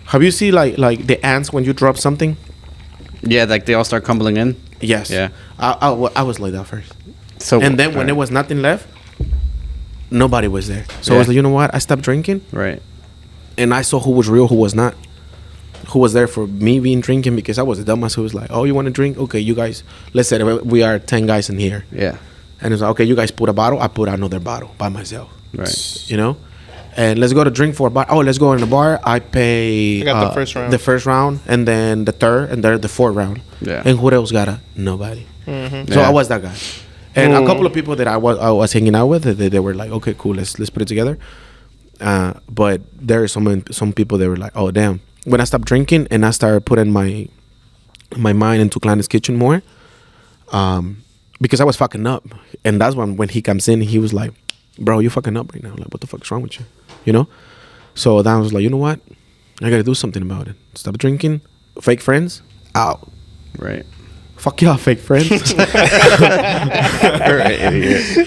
have you seen like the ants when you drop something? Yeah, like they all start crumbling in. Yes. Yeah. I was like that first, So and then when right. there was nothing left, nobody was there. So I Yeah. was like, you know what? I stopped drinking, Right. and I saw who was real, who was not. Who was there for me being drinking, because I was a dumbass who was like, oh, you want to drink? Okay, you guys, let's say we are 10 guys in here. Yeah. And it's like, okay, you guys put a bottle, I put another bottle by myself. Right. You know? And let's go to drink for a bar. Oh, let's go in the bar. I pay I got the first round. The first round, and then the third, and then the fourth round. Yeah. And who else got it? Nobody. Mm-hmm. So Yeah. I was that guy. And a couple of people that I was hanging out with, they were like, okay, cool, let's put it together. But there are some people that were like, oh, damn. When I stopped drinking and I started putting my mind into Clandes Kitchen more, because I was fucking up. And that's when he comes in, he was like, bro, you fucking up right now. Like, what the fuck is wrong with you? You know? So then I was like, you know what? I got to do something about it. Stop drinking. Fake friends, out. Right. Fuck y'all, fake friends.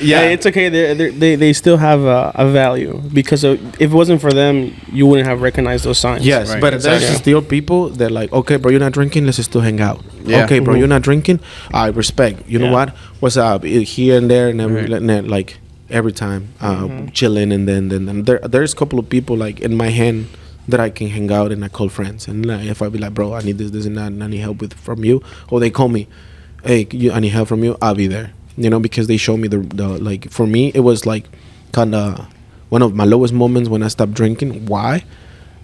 Yeah, it's okay. They still have a value, because if it wasn't for them, you wouldn't have recognized those signs. Yes, Right. but Exactly. there's still people that like, okay, bro, you're not drinking, let's still hang out. Yeah. Okay, bro, Mhm. you're not drinking, I respect. You know Yeah. what? What's up? Here and there, and Right. like every time, chilling, and then there's a couple of people like in my hand that I can hang out and I call friends. And like, if I be like, bro, I need this, and that, and I need help from you, or they call me, hey, I need help from you, I'll be there. You know, because they show me the like, for me, it was like kind of one of my lowest moments when I stopped drinking. Why?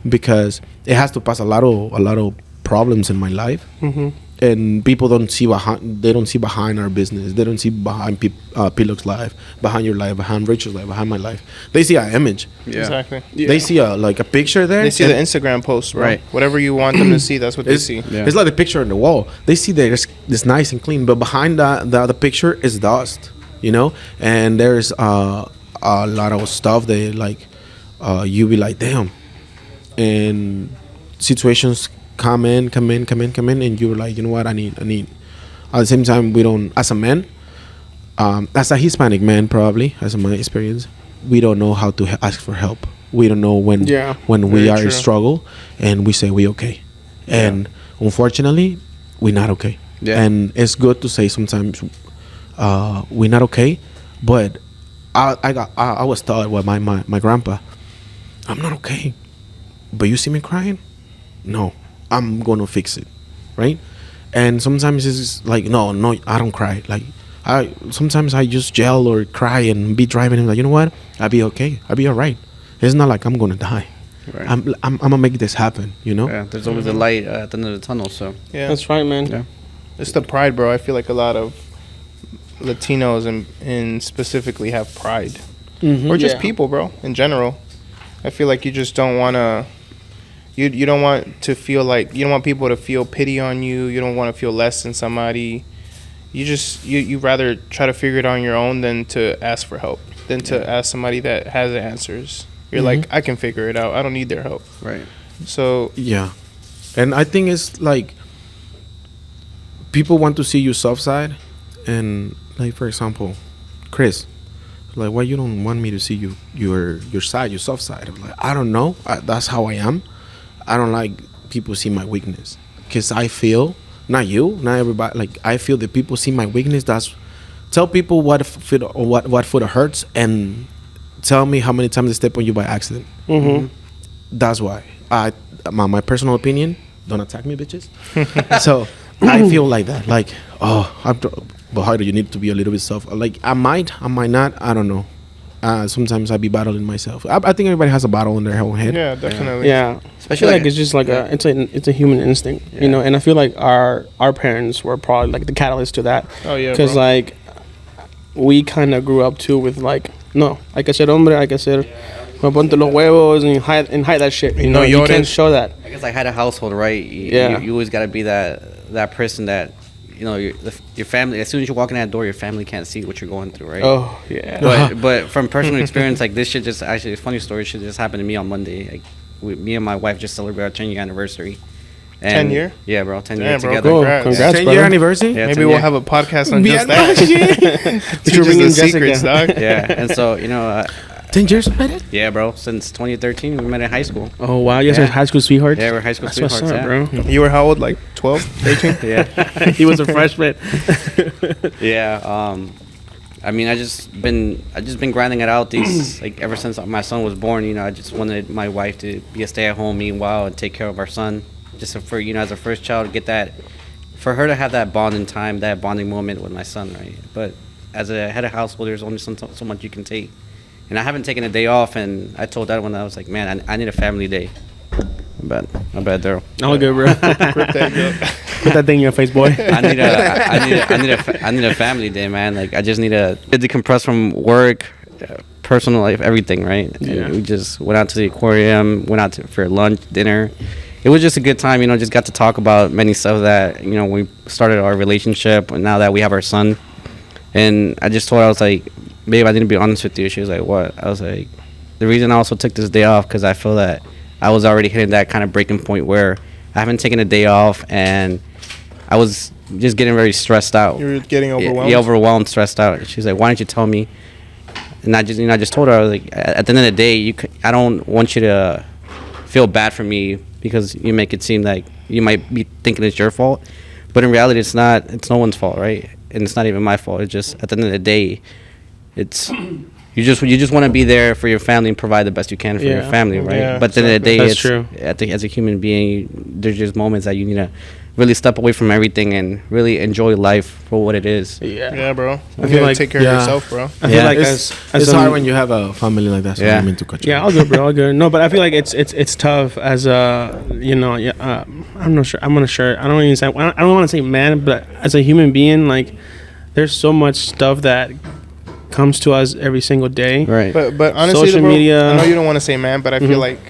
Because it has to pass a lot of problems in my life, and people don't see behind our business. They don't see behind Pilok's life, behind your life, behind Rachel's life, behind my life. They see an image. Yeah. Exactly. They see a picture there. They see and the Instagram post, bro. Right. Whatever you want them to see, that's what they it's, see. Yeah. it's like the picture on the wall. They see that it's nice and clean, but behind the picture is dust, you know. And there's a lot of stuff that like you be like, damn. And situations come in, and you're like, you know what, I need. At the same time, we don't, as a man, as a Hispanic man, probably, as in my experience, we don't know how to ask for help. We don't know when we Very are true. in struggle, and we say we okay. And unfortunately, we're not okay. Yeah. And it's good to say sometimes we're not okay, but I was taught by my grandpa, I'm not okay, but you see me crying, no, I'm gonna fix it, right? And sometimes it's like, no, I don't cry. Like sometimes I just yell or cry and be driving him like, you know what? I'll be okay. I'll be all right. It's not like I'm gonna die. Right. I'm gonna make this happen. You know? Yeah. There's always a light at the end of the tunnel. So. Yeah. That's right, man. Yeah. It's the pride, bro. I feel like a lot of Latinos and specifically have pride. Or just Yeah. people, bro, in general. I feel like you just don't want to... You don't want to feel like... You don't want people to feel pity on you. You don't want to feel less than somebody. You just... You rather try to figure it out on your own than to ask for help. Than to ask somebody that has the answers. You're like, I can figure it out. I don't need their help. Right. So... Yeah. And I think it's like people want to see your soft side. And like, for example, Chris, Like, why you don't want me to see your side, your soft side? I'm like, I don't know. That's how I am. I don't like people see my weakness, because I feel, not you, not everybody, like, I feel that people see my weakness. That's, tell people what foot hurts, and tell me how many times they step on you by accident. That's why my personal opinion, don't attack me, bitches. So I feel like that, like, but how do you need to be a little bit soft? Like, I might not, I don't know. Sometimes I be battling myself. I think everybody has a battle in their own head. Yeah, definitely. Yeah, especially like it's just like it's a human instinct, you know. And I feel like our parents were probably like the catalyst to that. Oh yeah, because like we kind of grew up too with like, no, hay que ser hombre, hay que ser, me ponte los huevos and hide that shit. You know, you can't show that. I guess like had a household, right? You always got to be that person that, you know, your family, as soon as you walk in that door, your family can't see what you're going through, right? Oh, yeah. But from personal experience, like, this shit just, actually, a funny story, shit just happened to me on Monday. Like, me and my wife just celebrated our 10-year anniversary. And 10 year? Yeah, bro, 10 Damn, years bro, together. congrats. Congrats, 10-year anniversary? Yeah, Maybe we'll have a podcast on just that. You're bringing the secrets, dog. Yeah, and so, you know... 10 years already? Yeah, bro, since 2013, we met in high school. Oh, wow. You guys are high school sweethearts? Yeah, we're high school sweethearts, What's up, bro? You were how old? Like 12, 18? Yeah. He was a freshman. Yeah, I mean, I just been grinding it out these, like, ever since my son was born. You know, I just wanted my wife to be a stay-at-home meanwhile and take care of our son, just for, you know, as a first child, get that, for her to have that bonding time, that bonding moment with my son, right? But as a head of household, there's only so much you can take, and I haven't taken a day off. And I told that when I was like, man, I need a family day. My bad, Daryl. All good, bro. Put that thing in your face, boy. I need a family day, man. Like, I just need to decompress from work, personal life, everything, right? Yeah. And we just went out to the aquarium, for lunch, dinner. It was just a good time, you know. Just got to talk about many stuff that, you know, we started our relationship, and now that we have our son. And I just told her, I was like, babe, I need to be honest with you. She was like, what? I was like, the reason I also took this day off, because I feel that I was already hitting that kind of breaking point where I haven't taken a day off, and I was just getting very stressed out. You were getting overwhelmed? Yeah, overwhelmed, stressed out. She's like, why don't you tell me? And I just told her, I was like, at the end of the day, I don't want you to feel bad for me because you make it seem like you might be thinking it's your fault. But in reality, it's not. It's no one's fault, right? And it's not even my fault. It's just, at the end of the day, it's... You just want to be there for your family and provide the best you can for your family, right? Yeah, but at the end of the day, that's it's true. As a human being, there's just moments that you need to really step away from everything and really enjoy life for what it is. Yeah, bro. I feel like take care of yourself, bro. I feel like it's hard when you have a family like that. So I mean to cut you. Yeah, all good, bro. All good. No, but I feel like it's tough as a, you know, I'm not sure. I don't want to say man, but as a human being, like, there's so much stuff that comes to us every single day. Right. But honestly, social bro, media. I know you don't want to say man, but I feel like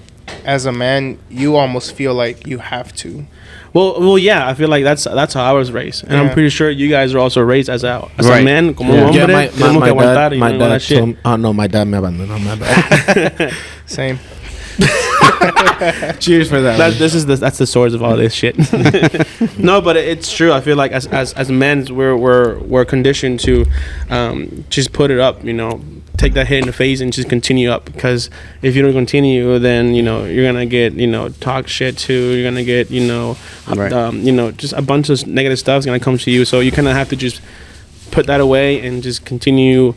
as a man, you almost feel like you have to. Well, yeah. I feel like that's how I was raised, and I'm pretty sure you guys are also raised as a Right. man, como hombre. Tenemos que aguantar, you know, all that shit. No, my dad me abandonó. My bad. Same. Cheers for that. That's the source of all this shit. No, but it's true. I feel like as men, we're conditioned to just put it up. You know, take that hit in the face and just continue up. Because if you don't continue, then, you know, you're gonna get, you know, talk shit to. You're gonna get, you know, you know, just a bunch of negative stuff is gonna come to you. So you kind of have to just put that away and just continue,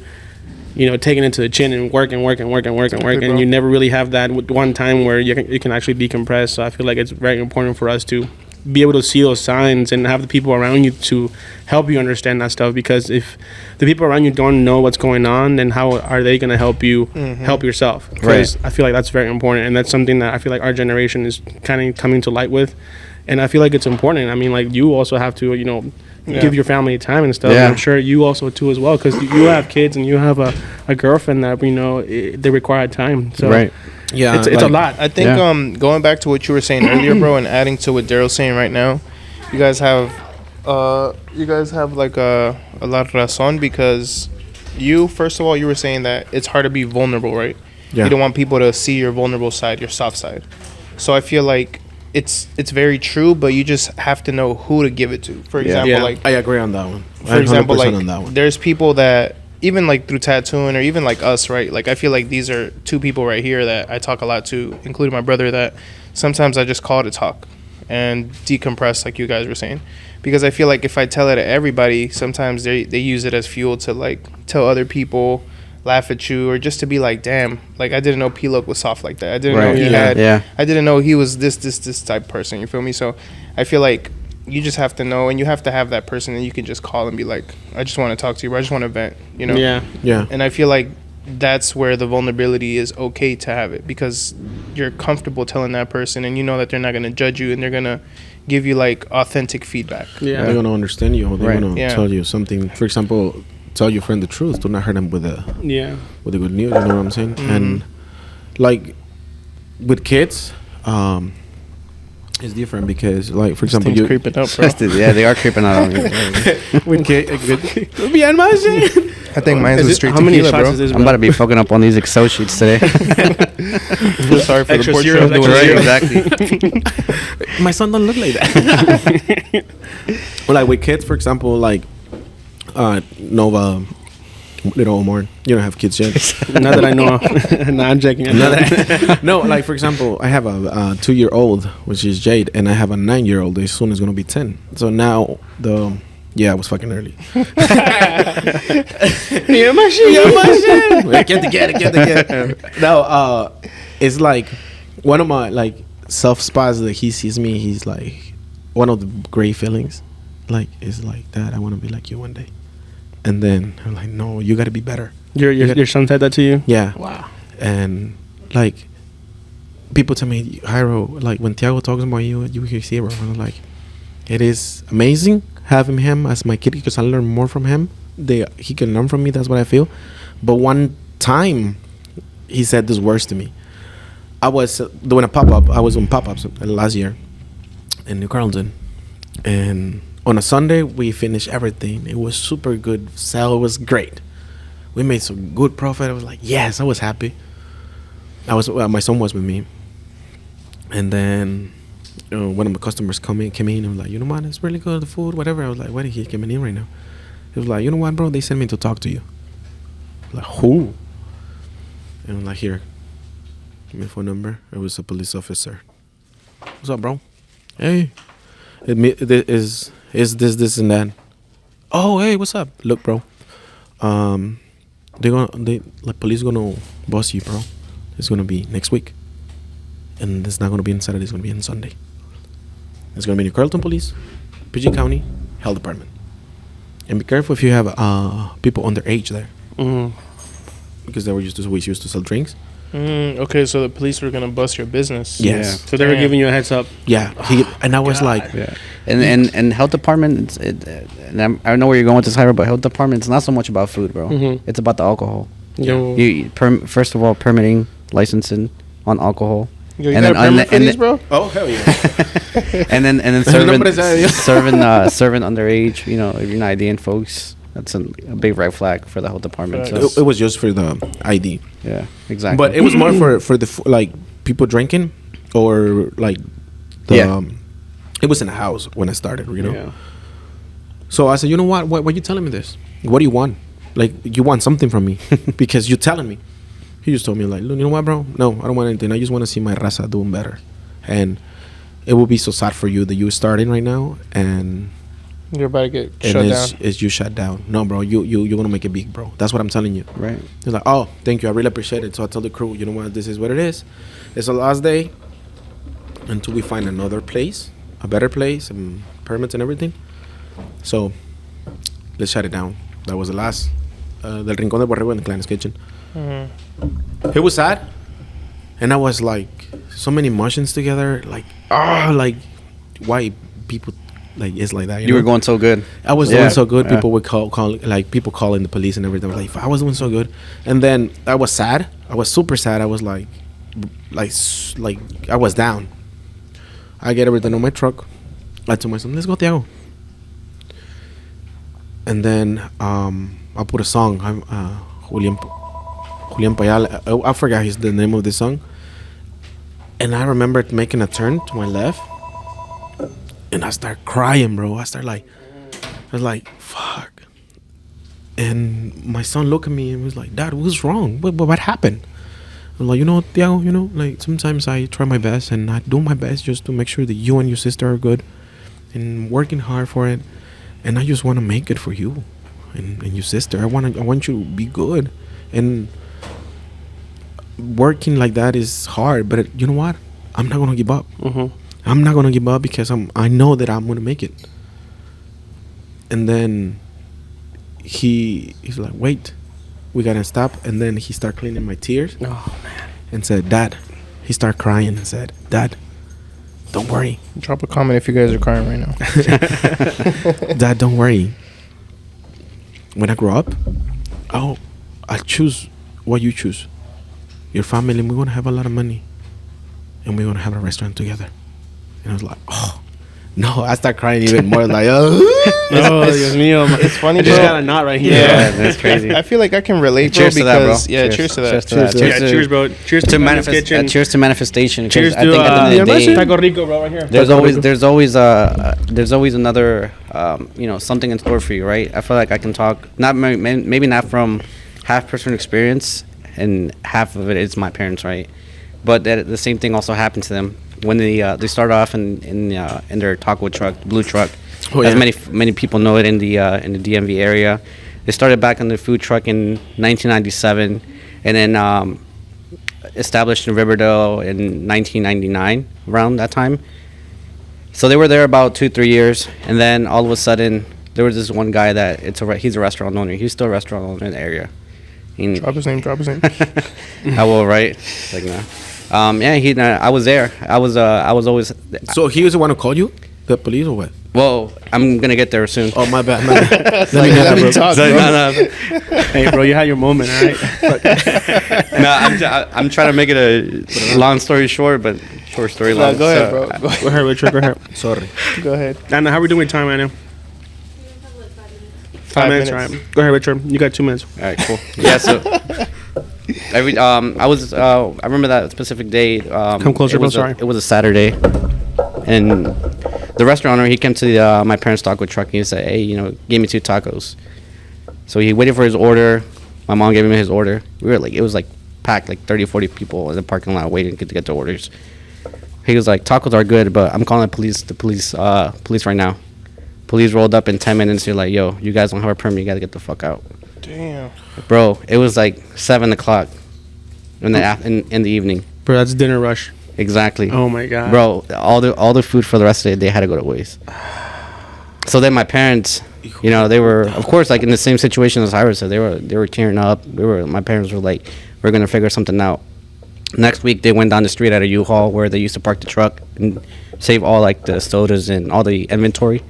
you know, taking it to the chin and work, and you never really have that one time where you can actually decompress. So I feel like it's very important for us to be able to see those signs and have the people around you to help you understand that stuff, because if the people around you don't know what's going on, then how are they going to help you help yourself? Because I feel like that's very important, and that's something that I feel like our generation is kind of coming to light with, and I feel like it's important. I mean, like, you also have to, you know, give your family time and stuff. Yeah. And I'm sure you also too as well, because you have kids and you have a girlfriend that, you know, they require time. So Yeah, it's a lot. I think going back to what you were saying earlier, bro, and adding to what Daryl's saying right now, you guys have like a lot of razón, because first of all, you were saying that it's hard to be vulnerable, right? Yeah. You don't want people to see your vulnerable side, your soft side. So I feel like it's very true, but you just have to know who to give it to. For example, like, I agree on that one. for example, like, on that one. there's people that even like through tattooing or even like us, right? Like I feel like these are two people right here that I talk a lot to, including my brother, that sometimes I just call to talk and decompress, like you guys were saying, because I feel like if I tell it to everybody, sometimes they use it as fuel to like tell other people, laugh at you, or just to be like, damn, like I didn't know P-Look was soft like that. I didn't know he had, I didn't know he was this type of person, you feel me? So I feel like you just have to know, and you have to have that person that you can just call and be like, I just want to talk to you, or I just want to vent, you know? Yeah. And I feel like that's where the vulnerability is okay to have it, because you're comfortable telling that person and you know that they're not going to judge you and they're going to give you like authentic feedback. They're going to understand you, or they're going to tell you something. For example, tell your friend the truth. Do not hurt them with the good news, you know what I'm saying? And like with kids, it's different because, like, for example, you creeping up, bro. Yeah, they are creeping out on me. with kids, behind my shit. I think mine's was straight How many tequila, shots bro. is this, I'm about to be fucking up on these Excel sheets today. Feel sorry for Extra the poor zeros, children. extra Right, exactly. My son don't look like that. Or like with kids, for example, like Nova, little Omar. You don't have kids yet. Not that I know of. No, I'm checking. No, like for example, I have a 2-year-old, which is Jade, and I have a 9-year-old. As soon as gonna be 10. So now I was fucking early. No, it's like one of my like self spots that he sees me. He's like one of the great feelings. Like it's like, Dad, I want to be like you one day. And then I'm like, no, you got to be better. Your son said that to you? Yeah. Wow. And like people tell me, Jairo, like when Tiago talks about you, you hear zero. And I'm like, it is amazing having him as my kid because I learn more from him. He can learn from me. That's what I feel. But one time, he said this words to me. I was doing a pop-up. I was doing pop-ups last year in New Carlton, and on a Sunday we finished everything. It was super good. Sale was great. We made some good profit. I was like, yes, I was happy. My son was with me, and then one of the customers came in and was like, you know what, it's really good, the food, whatever. I was like, why did he come in right now? He was like, you know what, bro, they sent me to talk to you. I was like, who? And I'm like, here, give me a phone number. It was a police officer. What's up, bro? Hey, is this and that? Oh, hey, what's up? Look, bro, police gonna bust you, bro. It's gonna be next week, and it's not gonna be on Saturday. It's gonna be on Sunday. It's gonna be in the Carlton Police, PG County Health Department, and be careful if you have people underage there, because they were used to sell drinks. Okay, so the police were gonna bust your business. Yes. Yeah. So they were giving you a heads up. Yeah, and I was like, Yeah. And health department, I know where you're going with this, Jairo, but health department, it's not so much about food, bro. It's about the alcohol. First of all, permitting, licensing on alcohol. Yo, you got a permit for these, bro? oh hell yeah. and then serving underage. You know, if you're not IDing folks, that's a big red flag for the health department. So It was just for the ID. yeah, exactly. But it was more for the like people drinking or like the it was in the house when I started, you know. Yeah. So I said, you know what? Why are you telling me this? What do you want? Like you want something from me because you're telling me. He just told me like, you know what, bro? No, I don't want anything. I just want to see my raza doing better, and it will be so sad for you that you're starting right now and You're about to get shut down. It's you shut down. No, bro, you're gonna make it big, bro. That's what I'm telling you. right. He's like, oh, thank you. I really appreciate it. So I tell the crew, you know what? This is what it is. It's the last day until we find another place, a better place, and permits and everything. So let's shut it down. That was the last. Del Rincón de Borrego in the Clandes Kitchen. It was sad, and I was like, so many emotions together. Like, why people like it's like that? You were going so good. I was doing so good. People would call like people calling the police and everything. Like I was doing so good, and then I was sad. I was super sad. I was like I was down. I get everything on my truck. I told my son, let's go, Tiago. And then I put a song. Julian Payal. I forgot the name of the song. And I remember making a turn to my left, and I start crying, bro. I was like, fuck. And my son looked at me and was like, Dad, what's wrong? What happened? I'm like, Tiago, like sometimes I try my best and I do my best just to make sure that you and your sister are good and working hard for it. And I just want to make it for you and your sister. I want you to be good. And working like that is hard, but you know what? I'm not going to give up. Mm-hmm. I'm not going to give up because I know that I'm going to make it. And then he's like, wait, we got to stop. And then he started cleaning my tears. Oh, man. And said, Dad, he started crying and said, Dad, don't worry. Drop a comment if you guys are crying right now. Dad, don't worry. When I grow up, I'll choose what you choose. Your family, we're going to have a lot of money. And we're going to have a restaurant together. And I was like, oh. No, I start crying even more. Like, oh, Dios mío. It's funny, I just bro. got a knot right here. Yeah, that's crazy. I feel like I can relate, bro. Cheers to that, bro. Because Cheers. cheers to that. Cheers to that. Cheers Yeah, cheers, bro. Cheers to To Clandes Kitchen. cheers to manifestation. 'cause Cheers I to think at the end of the day, Taco Rico, bro, right here. there's always another something in store for you, right? I feel like I can talk maybe not from half personal experience and half of it is my parents, right? But the same thing also happened to them when they started off in their taco truck, blue truck, as many people know it in the DMV area. They started back on the food truck in 1997, and then established in Riverdale in 1999, around that time. So they were there about 2-3 years, and then all of a sudden there was this one guy that he's a restaurant owner. He's still a restaurant owner in the area. Drop his name. I will, right? Like, no. I was there. I was always. So he was the one who called you? The police or what? Well, I'm gonna get there soon. Oh, my bad. Let me talk, bro. No. Hey, bro, you had your moment, all right? No, I'm trying to make it a long story short, but short story long. No, go ahead, bro. Go ahead, Richard. Go ahead. Sorry. Go ahead. Anna, how are we doing with time right now? 5 minutes, all right. Go ahead, Richard. You got 2 minutes. All right, cool. Yeah, so I remember that specific day. Come closer, bro. Sorry. It was a Saturday, and the restaurant owner, he came to my parents' taco truck and he said, "Hey, give me 2 tacos." So he waited for his order. My mom gave him his order. It was like packed, like 30, 40 people in the parking lot waiting to get the orders. He was like, "Tacos are good, but I'm calling the police right now." Police rolled up in 10 minutes. You're like, "Yo, you guys don't have a permit. You got to get the fuck out." Damn. Bro, it was like 7:00 in the evening. Bro, that's dinner rush. Exactly. Oh, my God. Bro, all the food for the rest of the day had to go to waste. So then my parents, they were, of course, like in the same situation as Jairo said. They were tearing up. My parents were like, "We're gonna figure something out." Next week, they went down the street at a U-Haul where they used to park the truck and save all like the sodas and all the inventory.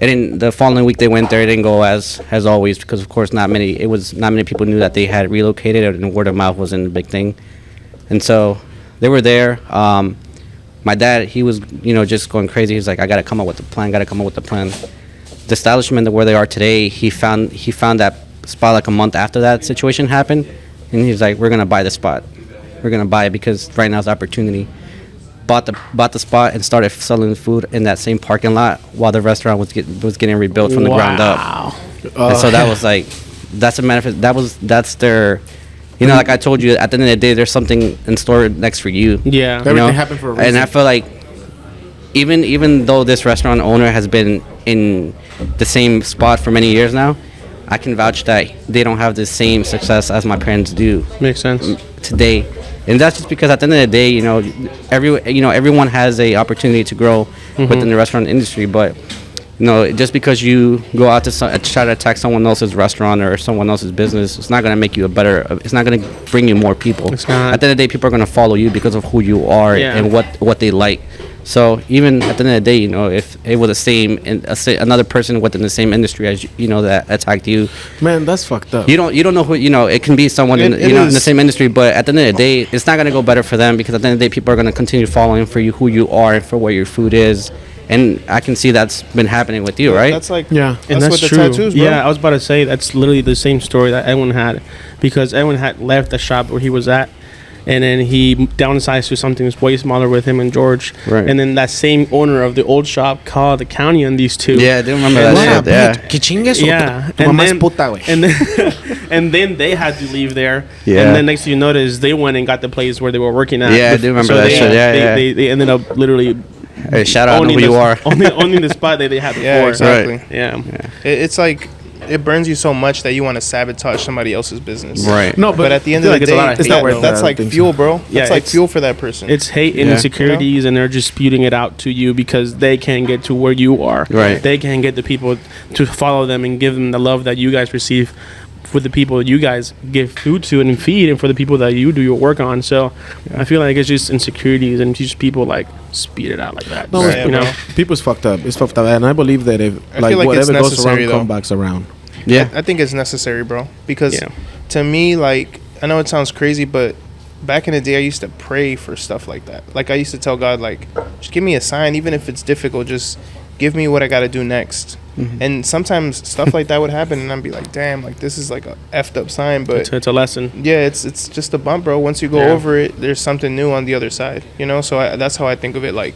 And then the following week they went there. It didn't go as always because of course not many people knew that they had relocated, and word of mouth wasn't a big thing. And so they were there. My dad, he was just going crazy. He's like, "I gotta come up with a plan. The establishment where they are today, he found that spot like a month after that situation happened, and he's like, "We're gonna buy the spot. We're gonna buy it because right now is opportunity." Bought the spot and started selling food in that same parking lot while the restaurant was getting rebuilt from the ground up. And so that was like, that's a manifest. That's their, like I told you, at the end of the day, there's something in store next for you. Yeah. Everything happened for a reason. And I feel like even though this restaurant owner has been in the same spot for many years now, I can vouch that they don't have the same success as my parents do. Makes sense. Today. And that's just because at the end of the day, everyone has a opportunity to grow within the restaurant industry. But just because you go out to try to attack someone else's restaurant or someone else's business, it's not going to make you it's not going to bring you more people. It's not. At the end of the day, people are going to follow you because of who you are and what they like. So even at the end of the day, if it was the same and another person within the same industry as that attacked you, Man, that's fucked up. you don't know who it can be someone in the same industry, but at the end of the day, it's not gonna go better for them because at the end of the day, people are gonna continue following for you who you are and for where your food is, and I can see that's been happening with you, right? That's like Yeah. And that's that's with true. the tattoos, bro. Yeah, I was about to say that's literally the same story that Edwin had, because Edwin had left the shop where he was at, and then he downsized to something way smaller with him and George. Right. And then that same owner of the old shop called the county on these two. Yeah, I do remember that shit. Yeah. Que chingues. Yeah, Tu mamá es puta, güey. and then and then they had to leave there. Yeah. And then next thing you notice, they went and got the place where they were working at. Yeah, I do remember that shit. Yeah, they ended up literally Hey, shout out, I know who you are. owning the spot that they had before. Yeah, exactly. Right. Yeah. It's like it burns you so much that you want to sabotage somebody else's business. Right. No, But at the end of the it's a lot day, of hate, though. that's like fuel, bro. Yeah, That's like it's- fuel for that person. It's hate and Yeah. insecurities, and they're just spewing it out to you because they can't get to where you are. Right. They can't get the people to follow them and give them the love that you guys receive for the people you guys give food to and feed, and for the people that you do your work on. So I feel like it's just insecurities and just people like speed it out like that. No, Just, yeah, you know. bro. People's fucked up. It's fucked up, and I believe that if I like feel like it's whatever goes necessary, around, though. come backs around. Yeah. I think it's necessary, bro. Because Yeah. to me, like, I know it sounds crazy, but back in the day, I used to pray for stuff like that. Like, I used to tell God, like, just give me a sign, even if it's difficult. Just give me what I got to do next. And sometimes stuff like that would happen, and I'd be like, damn, like, this is like a effed up sign. But It's a lesson. yeah, it's just a bump, bro. Once you go Yeah. over it, there's something new on the other side, you know? So that's how I think of it. Like,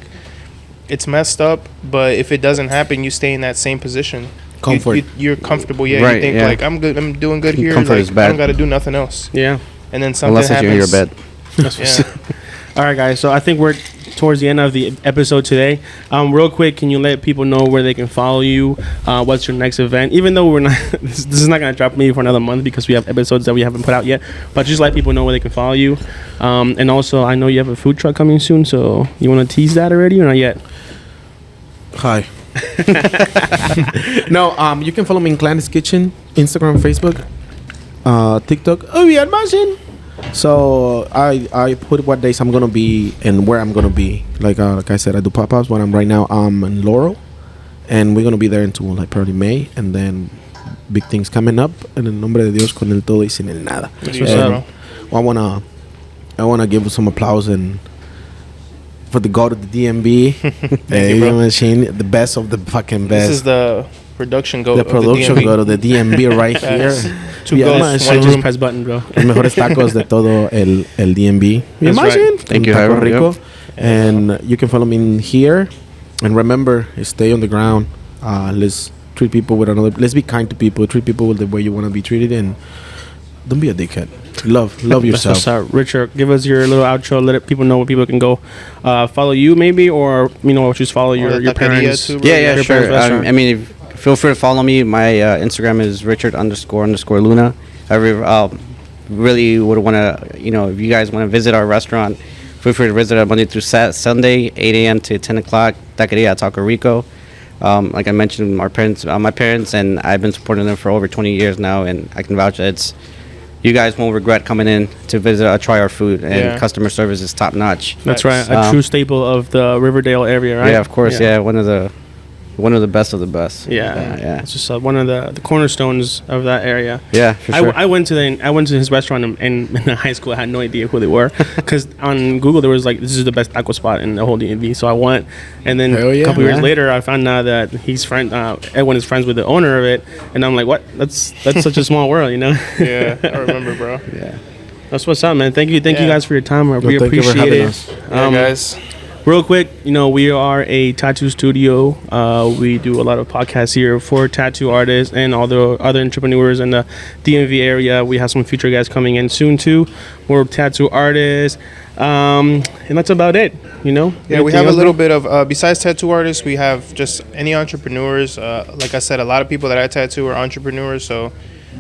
it's messed up, but if it doesn't happen, you stay in that same position. Comfort. You're comfortable. Yeah, Right, you think, yeah. like, I'm good. I'm doing good here. Comfort Like, is bad. I don't got to do nothing else. Yeah. And then something Unless it's happens. you're in your bed. Yeah. All right, guys. So I think we're towards the end of the episode today. Real quick, can you let people know where they can follow you? What's your next event? Even though we're not, this is not gonna drop maybe for another month because we have episodes that we haven't put out yet. But just let people know where they can follow you. And also, I know you have a food truck coming soon. So you want to tease that already or not yet? Hi. No, you can follow me in Clandes Kitchen, Instagram, Facebook, TikTok. Oh, yeah, imagine. So I put what days I'm gonna be and where I'm gonna be. Like I said, I do pop-ups. When I'm right now, I'm in Laurel, and we're gonna be there until like probably May, and then big things coming up. En el nombre de Dios, con el todo y sin el nada. That's what's up, bro. Well, I wanna give some applause and for the god of the DMB, you, bro. machine, the best of the fucking best. This is the production goat. the production of god of the DMB right here. Two Yeah, goats, man, one Just room. press button, bro. Los mejores tacos de todo el DMB. That's right. Thank you, Taco Jairo. Rico. Yep. And you can follow me in here. And remember, stay on the ground. Let's treat people with another. Let's be kind to people. Treat people with the way you want to be treated, and don't be a dickhead. Love That's yourself. what's up. Richard, give us your little outro. Let people know where people can go follow you, maybe, or just follow Or your the taqueria parents. too, bro. Yeah, Your sure. parents' restaurant. I mean, feel free to follow me. My Instagram is Richard__Luna. I really would want to, if you guys want to visit our restaurant, feel free to visit us Monday through Sunday, 8 a.m. to 10 o'clock. Taqueria Taco Rico. Like I mentioned, my parents, and I've been supporting them for over 20 years now, and I can vouch that you guys won't regret coming in to visit, try our food, and Yeah. customer service is top notch. That's right. A true staple of the Riverdale area, right? Yeah, of course. Yeah, one of the best of the best. Yeah. It's just one of the cornerstones of that area. Yeah, for sure. I went to his restaurant in high school. I had no idea who they were because on Google there was like, this is the best taco spot in the whole DMV. So I went, and then Hell yeah, a couple years man. later I found out that he's Edwin is friends with the owner of it, and I'm like, what? That's such a small world, you know? Yeah, I remember, bro. yeah. That's what's up, man. Thank you Yeah. guys for your time. We Thank you for appreciate having it. us. Yeah, guys. Real quick, we are a tattoo studio. We do a lot of podcasts here for tattoo artists and all the other entrepreneurs in the DMV area. We have some future guys coming in soon too. We're tattoo artists, and that's about it. Yeah, we Anything have a else, little bro? bit of besides tattoo artists, we have just any entrepreneurs. Like I said, a lot of people that I tattoo are entrepreneurs, so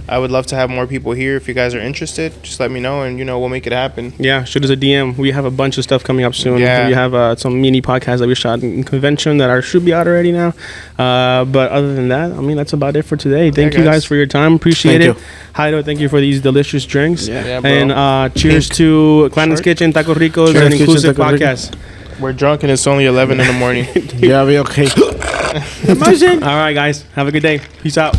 I would love to have more people here. If you guys are interested, just let me know, and we'll make it happen. Yeah, shoot us a DM. We have a bunch of stuff coming up soon. Yeah. We have some mini podcasts that we shot in convention that should be out already now. But other than that, that's about it for today. Thank you guys. guys for your time. Appreciate Thank it. Jairo, thank you for these delicious drinks. Yeah, bro. And cheers to Clandes Sure. Kitchen, Taco Ricos, Cheers, and Kitchen, Inclusive Taco Rico. Podcast. We're drunk, and it's only 11 in the morning. Yeah, be okay. All right, guys. Have a good day. Peace out.